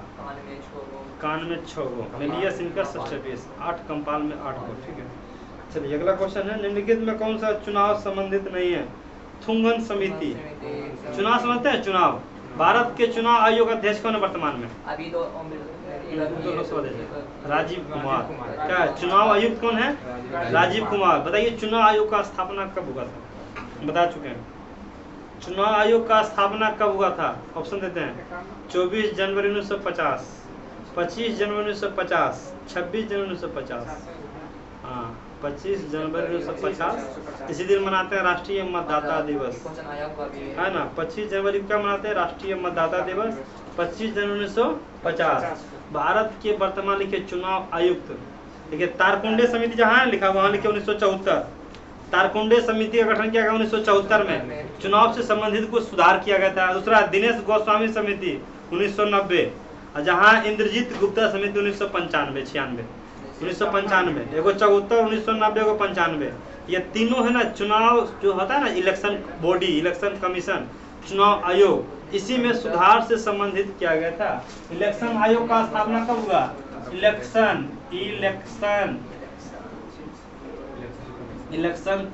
कान में 6 गो। मेलियस इनका 27। 8 कंपाल में 8 गो। ठीक है। चलिए अगला क्वेश्चन है, निम्नलिखित में कौन सा चुनाव संबंधित नहीं है? थुंगन समिति। चुनाव समझते हैं? चुनाव भारत के चुनाव आयोग अध्यक्ष कौन है वर्तमान में? अभी तो राजीव कुमार। क्या है? चुनाव आयुक्त कौन है? राजीव कुमार। बताइए चुनाव आयोग का स्थापना कब हुआ था? बता चुके हैं। चुनाव आयोग का स्थापना कब हुआ था? ऑप्शन देते हैं। 24 जनवरी 1950, 25 जनवरी 1950, 26 जनवरी 1950। हाँ 25 जनवरी 1950। इसी दिन मनाते हैं राष्ट्रीय मतदाता दिवस, है ना। 25 जनवरी को क्या मनाते हैं? राष्ट्रीय मतदाता दिवस। 25 जनवरी 1950। भारत के वर्तमान लिखे चुनाव आयुक्त देखिए तारकुंडे समिति जहाँ है लिखा वहाँ लिखे 1974। तारकुंडे समिति का गठन किया गया 1974 में। चुनाव से संबंधित कुछ सुधार किया गया था। दूसरा दिनेश गोस्वामी समिति 1990, और जहाँ इंद्रजीत गुप्ता समिति 1995 1995। एगो 74, 1990, एगो 95। ये तीनों है ना चुनाव जो होता है ना इलेक्शन बॉडी, इलेक्शन कमीशन, चुनाव आयोग, इसी में सुधार से संबंधित किया गया था। इलेक्शन आयोग का स्थापना कब हुआ? इलेक्शन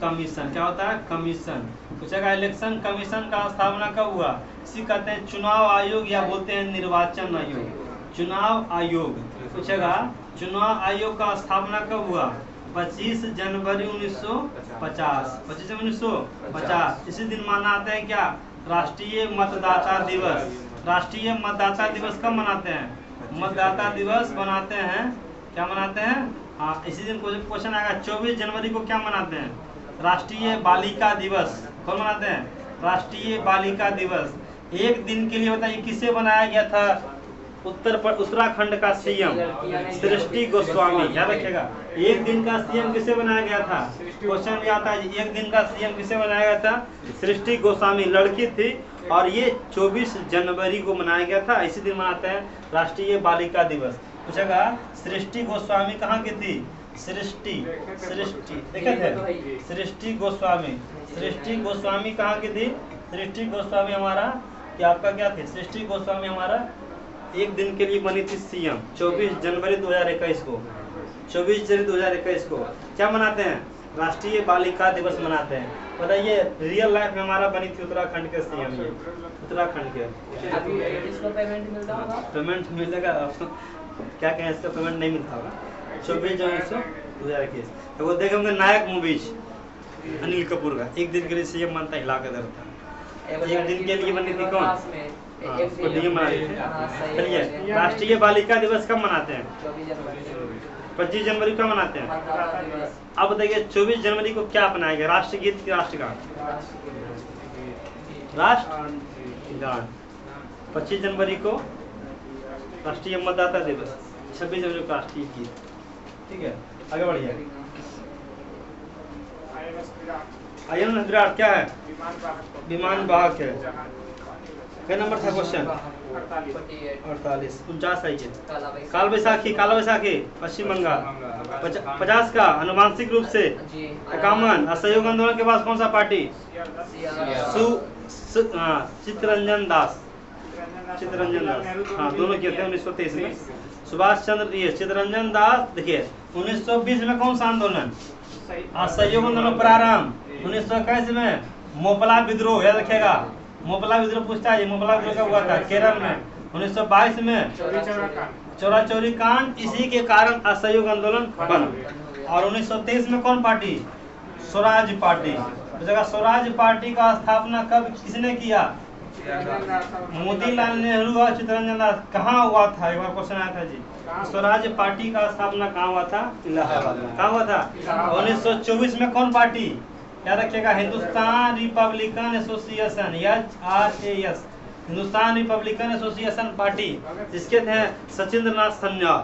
कमीशन क्या होता है? कमीशन पूछेगा। इलेक्शन कमीशन का स्थापना कब हुआ? इसी कहते हैं चुनाव आयोग या बोलते हैं निर्वाचन आयोग। चुनाव आयोग पूछेगा। चुनाव आयोग का स्थापना कब हुआ? 25 जनवरी 1950। 25 जनवरी 1950। इसी दिन मनाते हैं क्या? राष्ट्रीय मतदाता दिवस। राष्ट्रीय मतदाता दिवस कब मनाते हैं? मतदाता दिवस मनाते हैं क्या मनाते हैं? हाँ, इसी दिन क्वेश्चन आएगा 24 जनवरी को क्या मनाते हैं? राष्ट्रीय बालिका दिवस। कौन मनाते हैं? राष्ट्रीय बालिका दिवस। एक दिन के लिए बताइए किसे बनाया गया था? उत्तराखंड का सीएम सृष्टि गोस्वामी। याद रखिएगा, एक दिन का सीएम किसे बनाया गया था? क्वेश्चन भी आता है, एक दिन का सीएम किसे बनाया गया था? सृष्टि गोस्वामी लड़की थी और ये 24 जनवरी को मनाया गया था। इसी दिन मनाते हैं राष्ट्रीय बालिका दिवस। पूछेगा सृष्टि गोस्वामी कहाँ की थी? सृष्टि देखे थे? सृष्टि गोस्वामी कहाँ की थी? सृष्टि गोस्वामी हमारा क्या आपका क्या थे? सृष्टि गोस्वामी हमारा एक दिन के लिए बनी थी सीएम 24 जनवरी 2021 को। 24 जनवरी 2021 को क्या मनाते हैं? राष्ट्रीय बालिका दिवस मनाते हैं। बताइए रियल लाइफ में हमारा बनी थी उत्तराखंड के सीएम, ये उत्तराखंड के। अभी इसका पेमेंट मिलता होगा? पेमेंट मिलेगा, क्या कहें, इसका पेमेंट नहीं मिलता होगा। 24 जनवरी 2021 तो वो देखे होंगे नायक मूवीज अनिल कपूर का, एक दिन के लिए सीएम बनता हिला के धरता। एक दिन के लिए बनी थी कौन? उसको डीएम बना देते हैं। चलिए राष्ट्रीय बालिका दिवस कब मनाते हैं? 25 जनवरी को मनाते हैं। अब बताइए 24 जनवरी को क्या अपनाया गया? राष्ट्रगीत की राष्ट्रगान? राष्ट्रगान। 25 जनवरी को राष्ट्रीय मतदाता दिवस, 26 जनवरी को राष्ट्रीय गीत। ठीक है, आगे बढ़िए। INS विराट क्या है? विमान वाहक है। क्या नंबर था क्वेश्चन? 48। 49 है ये। काल बैसाखी पश्चिम बंगाल। 50 का आनुवांशिक रूप से 51 असहयोग आंदोलन के बाद कौन सा पार्टी? चित्तरंजन दास। हाँ, दोनों किए थे 1923 में। सुभाष चंद्र ये चित्तरंजन दास। देखिए 1920 में कौन सा आंदोलन? असहयोग आंदोलन प्रारंभ। 1921 में मोपला विद्रोह, याद रखिएगा। मोपला विद्रोह पूछता है, मोपला विद्रोह कब हुआ था? केरल में। 1922 में चौरा चौरी कांड, इसी के कारण असहयोग आंदोलन बना। और 1923 में कौन party? Swaraj party. Swaraj party का स्थापना कब किसने किया? मोतीलाल नेहरू और चित्तरंजन दास। कहाँ हुआ था? एक बार क्वेश्चन आया था जी, स्वराज पार्टी का स्थापना कहाँ हुआ था? इलाहाबाद में। कहाँ हुआ था? 1924 में कौन पार्टी? याद रखिएगा, Hindustan Republican association, HRAS, Hindustan Republican association party, जिसके थे सचिंद्र नाथ सन्याल,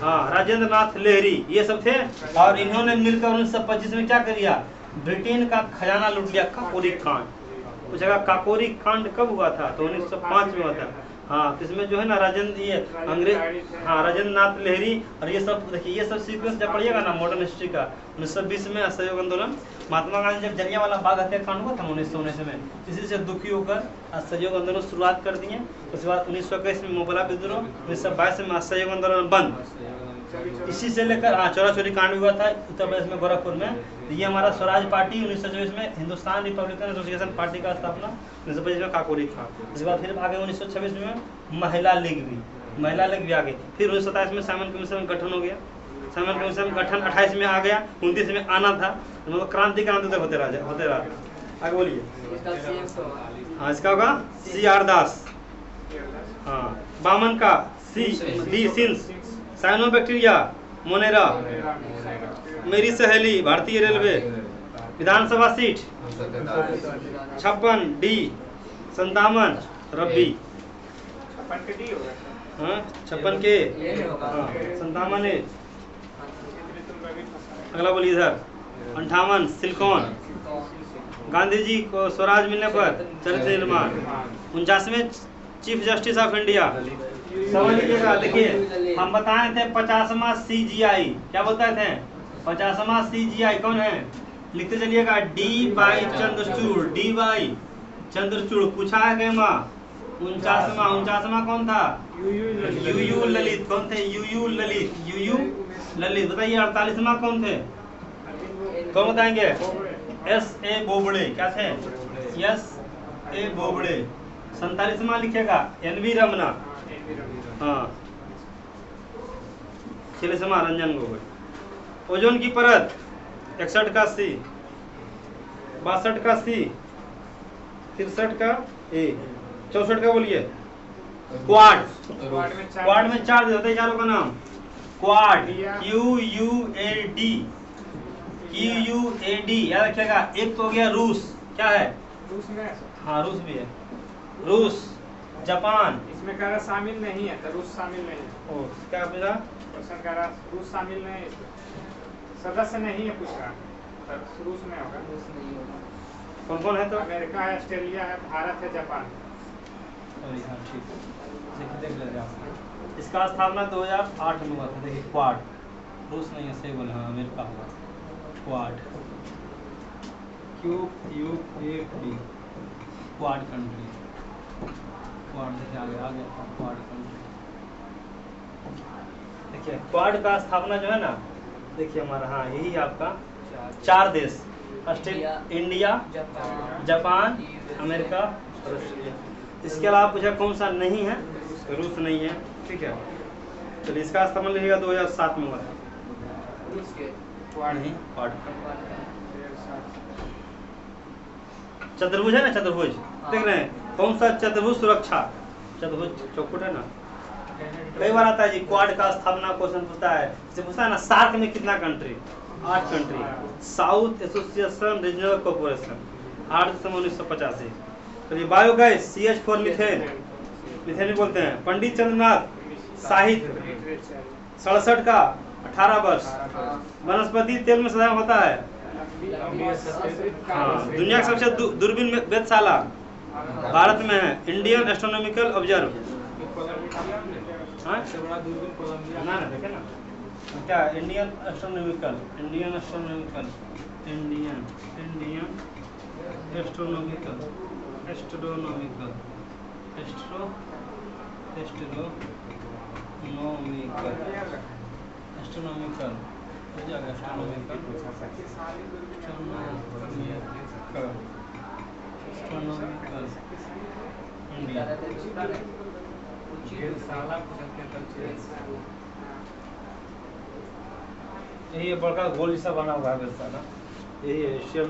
हाँ, राजेंद्र नाथ लेहरी, ये सब थे। और इन्होंने मिलकर 1925 में क्या कर दिया? ब्रिटेन का खजाना लूट लिया। काकोरी कांड। पूछेगा काकोरी कांड कब हुआ था? तो 1905 में हुआ था। हाँ, इसमें जो है ना राजेंद्र नाथ लेहरी और ये सब, देखिए ये सब सीक्वेंस जब पढ़िएगा ना मॉडर्न हिस्ट्री का। 1920 में असहयोग आंदोलन, महात्मा गांधी जब जलियांवाला बाग हत्याकांड हुआ था 1919 में, इसी से दुखी होकर असहयोग आंदोलन शुरुआत कर दिए। उसके बाद 1921 में मोपला विद्रोह, 1922 में असहयोग आंदोलन बंद। इसी से लेकर चौरा चौरी कांड हुआ था उत्तर प्रदेश में, गोरखपुर में। तो ये हमारा स्वराज पार्टी 1924 में, हिंदुस्तान रिपब्लिकन एसोसिएशन पार्टी का स्थापना 1925 में काकोरी कांड। उसके बाद फिर आगे 1926 में महिला लीग भी आ गई। फिर 1927 में साइमन कमीशन का गठन हो गया। साइमन कमीशन का गठन 28 में आ गया, 29 में आना था, मतलब क्रांति तक होते रहा। आगे बोलिए। हाँ, इसका होगा CR दास। हाँ, बामन का डी सिंस, साइनोबैक्टीरिया मोनेरा, मेरी सहेली भारतीय रेलवे, विधानसभा सीट 56 D, 57 रब्बी, 56 के 57 A। अगला बोलिए इधर 58 सिलिकॉन, गांधी जी को स्वराज मिलने पर चरित्र निर्माण, 49वें चीफ जस्टिस ऑफ इंडिया। समझ लीजिएगा, देखिए हम बताए थे 50वां CGI, क्या बताए थे? 50वां CGI कौन है? लिखते चलिएगा, D.Y. चंद्रचूड़। पूछा है कहीं? 49वां कौन था? UU ललित। कौन थे? UU ललित। बताइए 48वां कौन थे? कौन बताएंगे? S.A. बोबड़े। क्या थे? S.A. बोबड़े। 47वां लिखेगा N.V. रमना। हाँ, 46वां रंजन गोगोई। ओजोन की परत 61 का C, 62 का C, 63 का A, 64 का बोलिए क्वाड में 4 होते हैं। चारों का नाम क्वाड, QUAD, QUAD याद रखिएगा। एक तो हो गया रूस, क्या है? रूस में है हाँ रूस भी है, रूस, जापान। इसमें कह रहा शामिल नहीं है, तो रूस शामिल नहीं है। ओ क्या पूछा? क्वेश्चन कह रहा रूस शामिल नहीं है इसमें, सदस्य नहीं है, पूछ रहा तो रूस में होगा। रूस नहीं होगा। कौन कौन है तो? अमेरिका है, ऑस्ट्रेलिया है, भारत है, जापान। हाँ ठीक है, देख लेते आप। इसका स्थापना 2008 में हुआ था। देखिए क्वाड, रूस नहीं है, सही बोले, हाँ अमेरिका हुआ। Quad, QUAD, quad country. Quad देखिए आ गया क्वाड कंट्री। देखिए क्वाड का स्थापना जो है ना, देखिए हमारा, हाँ यही आपका 4 देश, ऑस्ट्रेलिया, इंडिया, जापान, अमेरिका और ऑस्ट्रेलिया। इसके अलावा पूछा कौन सा नहीं है? रूस नहीं है, ठीक है। चलिए इसका स्थापना लिखिएगा 2007 में हुआ था। रूस के नहीं, क्वाड। चतुर्भुज है ना, चतुर्भुज देख रहे हैं, कौन सा? चतुर्भुज सुरक्षा, चतुर्भुज चौखुट है ना। कई बार आता है जी क्वाड का स्थापना क्वेश्चन पूछता है, जैसे पूछता है ना सार्क में कितना country? 8 country. South association regional corporation 8 दिसंबर 1985। चलिए बायोगैस, CH4 मीथेन, मीथेन भी बोलते हैं। पंडित चंद्रनाथ साहित्य 67 का 18 वर्ष। वनस्पति तेल में सदा होता है। हाँ, दुनिया की सबसे दूरबीन वेधशाला भारत में है, इंडियन एस्ट्रोनॉमिकल ऑब्जर्व। ना देखे ना क्या, Indian astronomical, Indian astronomical, Indian astronomical, astronomical, astronomical हो जाएगा, एस्ट्रोनॉमिकल इंडिया। यही है बड़का गोल सा बना हुआ है वेधशाला, यही है एशियन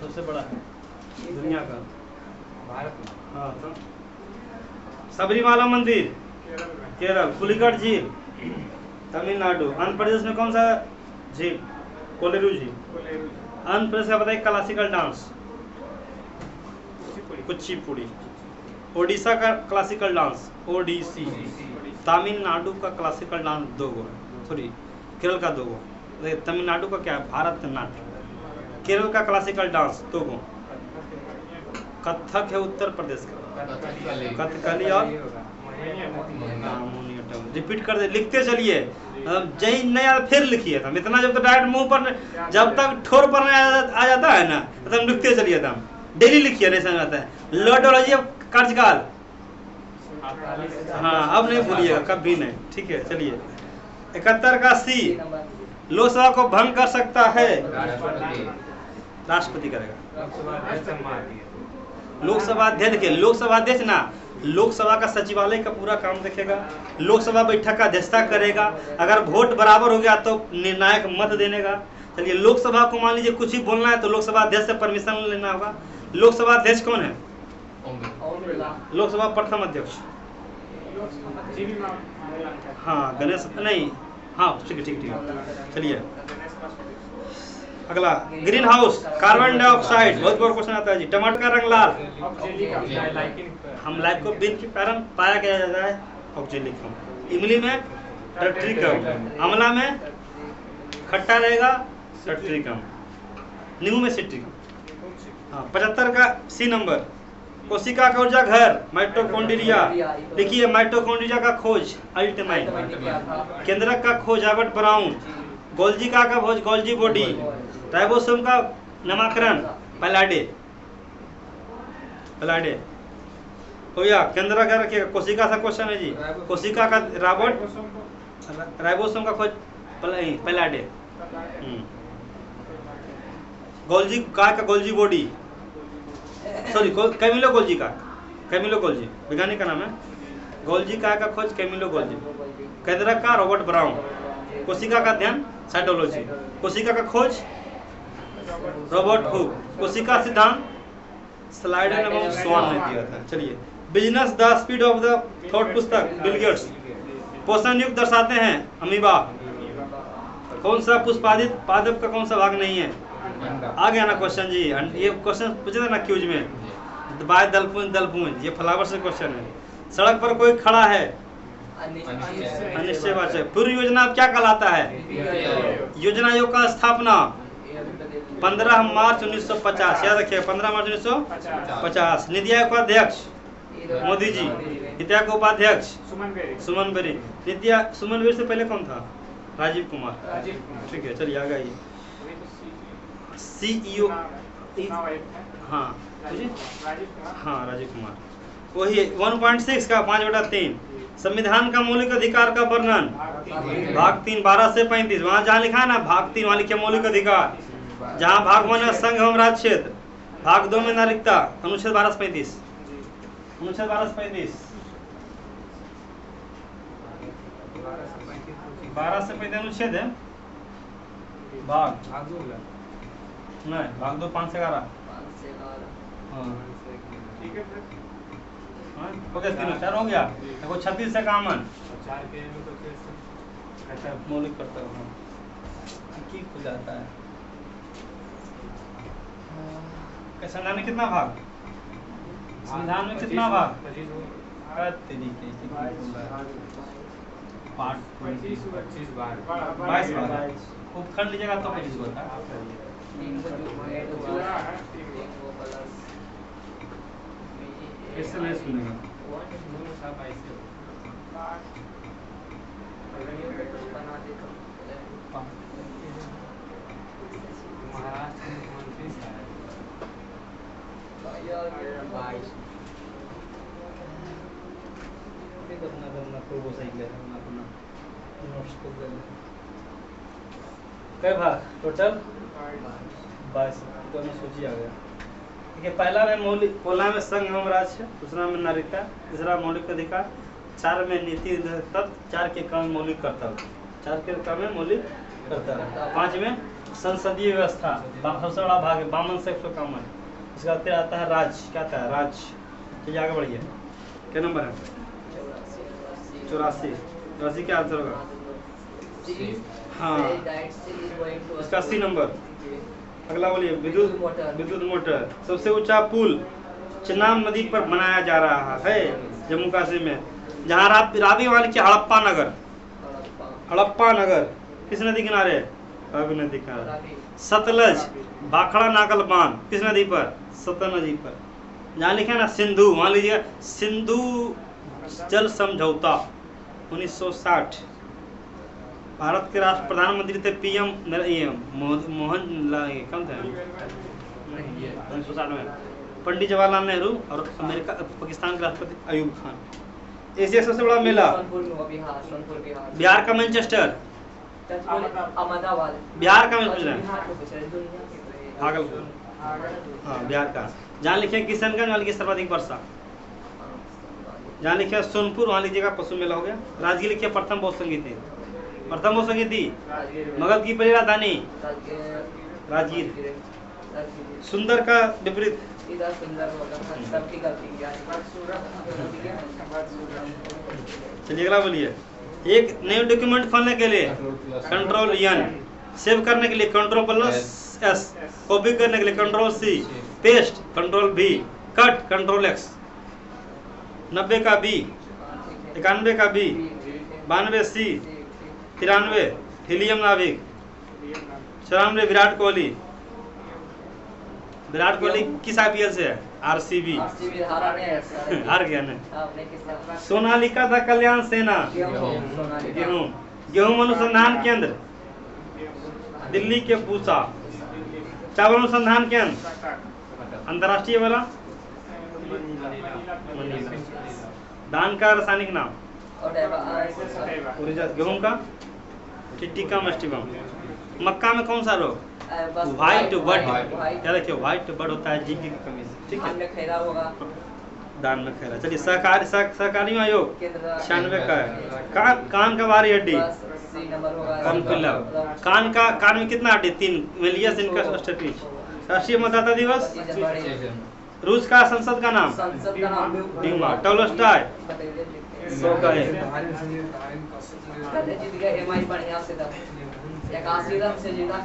सबसे बड़ा है दुनिया का, भारत में। हाँ तो सबरीमाला मंदिर केरल, पुलिकट झील तमिलनाडु। आंध्र प्रदेश में कौन सा झील? कोलेरू झील। आंध्र प्रदेश का बताइए क्लासिकल डांस कुचिपुड़ी। ओडिशा का क्लासिकल डांस ओडिसी। तमिलनाडु का क्लासिकल डांस 2 गो, सॉरी केरल का 2 गो। तमिलनाडु का क्या है? भारतनाट्यम। केरल का क्लासिकल डांस 2 गो। कथक है उत्तर प्रदेश का, कथकली और मोहिनीअट्टम। रिपीट कर दे, लिखते चलिए, जही नहीं आता फिर लिखिए। हम इतना जब तक डायरेक्ट मुंह पर, जब तक ठोर पर आ जाता है ना, तो हम लिखते चलिए, एकदम डेली लिखिए, नहीं समझ आता है। लॉर्डोलॉजी ऑफ कार्यकाल, हाँ अब नहीं भूलिएगा कभी नहीं, ठीक है। चलिए 71 का C, लोकसभा को भंग कर सकता है राष्ट्रपति करेगा। लोकसभा अध्यक्ष, देखिए लोकसभा अध्यक्ष ना, लोकसभा का सचिवालय का पूरा काम देखेगा, लोकसभा बैठक का अध्यक्षता करेगा, अगर वोट बराबर हो गया तो निर्णायक मत देने का। चलिए लोकसभा को मान लीजिए कुछ ही बोलना है तो लोकसभा अध्यक्ष से परमिशन लेना होगा। लोकसभा अध्यक्ष कौन है? लोकसभा प्रथम अध्यक्ष, हाँ गणेश नहीं, हाँ ठीक है ठीक है। चलिए अगला, ग्रीन हाउस कार्बन डाइऑक्साइड, बहुत बड़ा क्वेश्चन आता है जी। टमाटर का रंग लाल, हम लाइकोपीन के कारण पाया गया जाता है ऑक्जेलिकम। इमली में टर्ट्रिकम, आंवला में खट्टा रहेगा टर्ट्रिकम, नींबू में सिट्रिकम। हाँ 75 का C नंबर, कोशिका का ऊर्जा घर माइटोकॉन्ड्रिया। देखिए माइटोकॉन्ड्रिया का खोज अल्टमाइन, केंद्रक का खोज रॉबर्ट ब्राउन, गोल्जी का खोज गोल्जी बॉडी, राइबोसोम का नामकरण पैलाडे हो गया। केंद्र क्या रखिएगा? कोशिका सा क्वेश्चन है जी, कोशिका का रॉबर्ट, राइबोसोम का खोज पैलाडे। गोल्जी का Golgi body, sorry Camillo Golgi का, कैमिलो गोल्जी वैज्ञानिक का नाम है। गोल्जी का खोज कैमिलो गोल्जी, केंद्रक का रॉबर्ट ब्राउन, कोशिका का अध्ययन साइटोलॉजी, कोशिका का खोज रॉबर्ट हुक, कोशिका सिद्धांत स्लाइड स्वान ने दिया था। चलिए business the speed of the thought पुस्तक बिल गेट्स, पोषण युक्त दर्शाते हैं अमीबा। कौन सा पुष्पादित पादप का कौन सा भाग नहीं है? आ गया ना क्वेश्चन जी। ये क्वेश्चन पूछे थे ना क्यूज में, बाय दलपुंज, ये फ्लावर से क्वेश्चन है। सड़क पर कोई खड़ा है, अनिश्चयवाचक। पूर्व योजना क्या कहलाता है? योजना आयोग का स्थापना 15 मार्च 1950, याद रखिए 15 मार्च 1950। नीति आयोग का अध्यक्ष मोदी जी, नीति आयोग का उपाध्यक्ष सुमन बेरी। सुमन बेरी से पहले कौन था? राजीव कुमार। ठीक है, चलिए आगे आइए। CEO, हाँ हाँ राजीव कुमार, वही 1.6 का 5/3। संविधान का मौलिक अधिकार का वर्णन भाग 3 12 से 35। वहाँ जहाँ लिखा है ना भाग 3 वहाँ लिखे मौलिक अधिकार, जहाँ भाग 1 है संघ एवं राज्य क्षेत्र, भाग 2 में नागरिकता, अनुच्छेद 12 से 35। अनुच्छेद 12 से 35 अनुच्छेद है। भाग नहीं, भाग 2 5 से 11। ठीक है फिर। हो गया, 3 4 हो गया। देखो 36 से कामन ऐसा मौलिक करता हूँ की खुल जाता है। संविधान में कितना भाग? संविधान में कितना भाग? 25 बार 22 भाग। उपखंड लीजिएगा तो 25 होता है। किससे नहीं सुनेगा? महाराष्ट्र मुख्यमंत्री शायद। कई भाग टोटल? 22। दोनों सूची आ गया। ठीक है, पहला में मौलिक, पहला में संघ एवं राज्य, दूसरा में नागरिकता, तीसरा मौलिक अधिकार, 4 में नीति तत्व, 4 के क्रम मौलिक कर्तव्य, 4 के क्रम में मौलिक कर्तव्य, 5 में संसदीय व्यवस्था, सबसे बड़ा भाग है 52 से 151। इसका फिर आता है राज्य, क्या आता है राज्य। चलिए आगे बढ़िए, क्या नंबर है? 84 क्या आंसर होगा? हाँ, इसका C नंबर। अगला बोलिए, विद्युत मोटर। सबसे ऊंचा पुल चिनाब नदी पर बनाया जा रहा है जम्मू कश्मीर में, जहाँ रावी वाली की हड़प्पा नगर किस नदी किनारे? रावी नदी किनारे। सतलज भाखड़ा नागल बांध किस नदी पर? सतलज नदी पर। जहाँ लिखे ना सिंधु, वहाँ लीजिए सिंधु जल समझौता 1960। भारत के राष्ट्र प्रधानमंत्री थे PM मोहन कौन थे? 1960 में पंडित जवाहरलाल नेहरू, और अमेरिका पाकिस्तान के राष्ट्रपति अयूब खान। एशिया सबसे बड़ा मेला बिहार का मैनचेस्टर, बिहार का मैं पूछ रहा हूँ, भागलपुर। हाँ बिहार का। जहाँ लिखे किशनगंज, वहाँ लिखे सर्वाधिक वर्षा। जहाँ लिखे सोनपुर, वहाँ लीजिएगा पशु मेला हो गया। राजगीर लिखिए प्रथम बौद्ध संगीति, प्रथम बौद्ध संगीति। मगध की पहली राजधानी राजगीर। सुंदर का विपरीत चलिए अगला बोलिए। एक नए डॉक्यूमेंट खोलने के लिए कंट्रोल N, सेव करने के लिए कंट्रोल+S, कॉपी करने के लिए कंट्रोल+C, पेस्ट कंट्रोल+V, कट कंट्रोल+X। 90 का B, 91 का B, 92 C, 93 हीलियम नाभिक, 94 विराट कोहली। विराट कोहली किस IPL से है? RCB। हार गया ना। सोनालिका दा कल्याण सेना, गेहूं अनुसंधान केंद्र दिल्ली के पूसा। चावल अनुसंधान केंद्र अंतर्राष्ट्रीय वाला धान का रासायनिक नाम, गेहूं का टिटिका मस्टिबम। मक्का में कौन सा रोग? White bird. क्या रखिए, व्हाइट बर्ड होता है जीके की कमी से। ठीक है, दान में खैरा। चलिए सहकारी आयोग 96 का है। कान का बाहरी हड्डी कान में कितना हड्डी? 3 मिलियस इनका स्टेटिक। राष्ट्रीय मतदाता दिवस। रूस का संसद का नाम? डीमा। टॉलस्टॉय 100 का है। कल जीत गया MI बढ़िया से था 81 रन से जीता।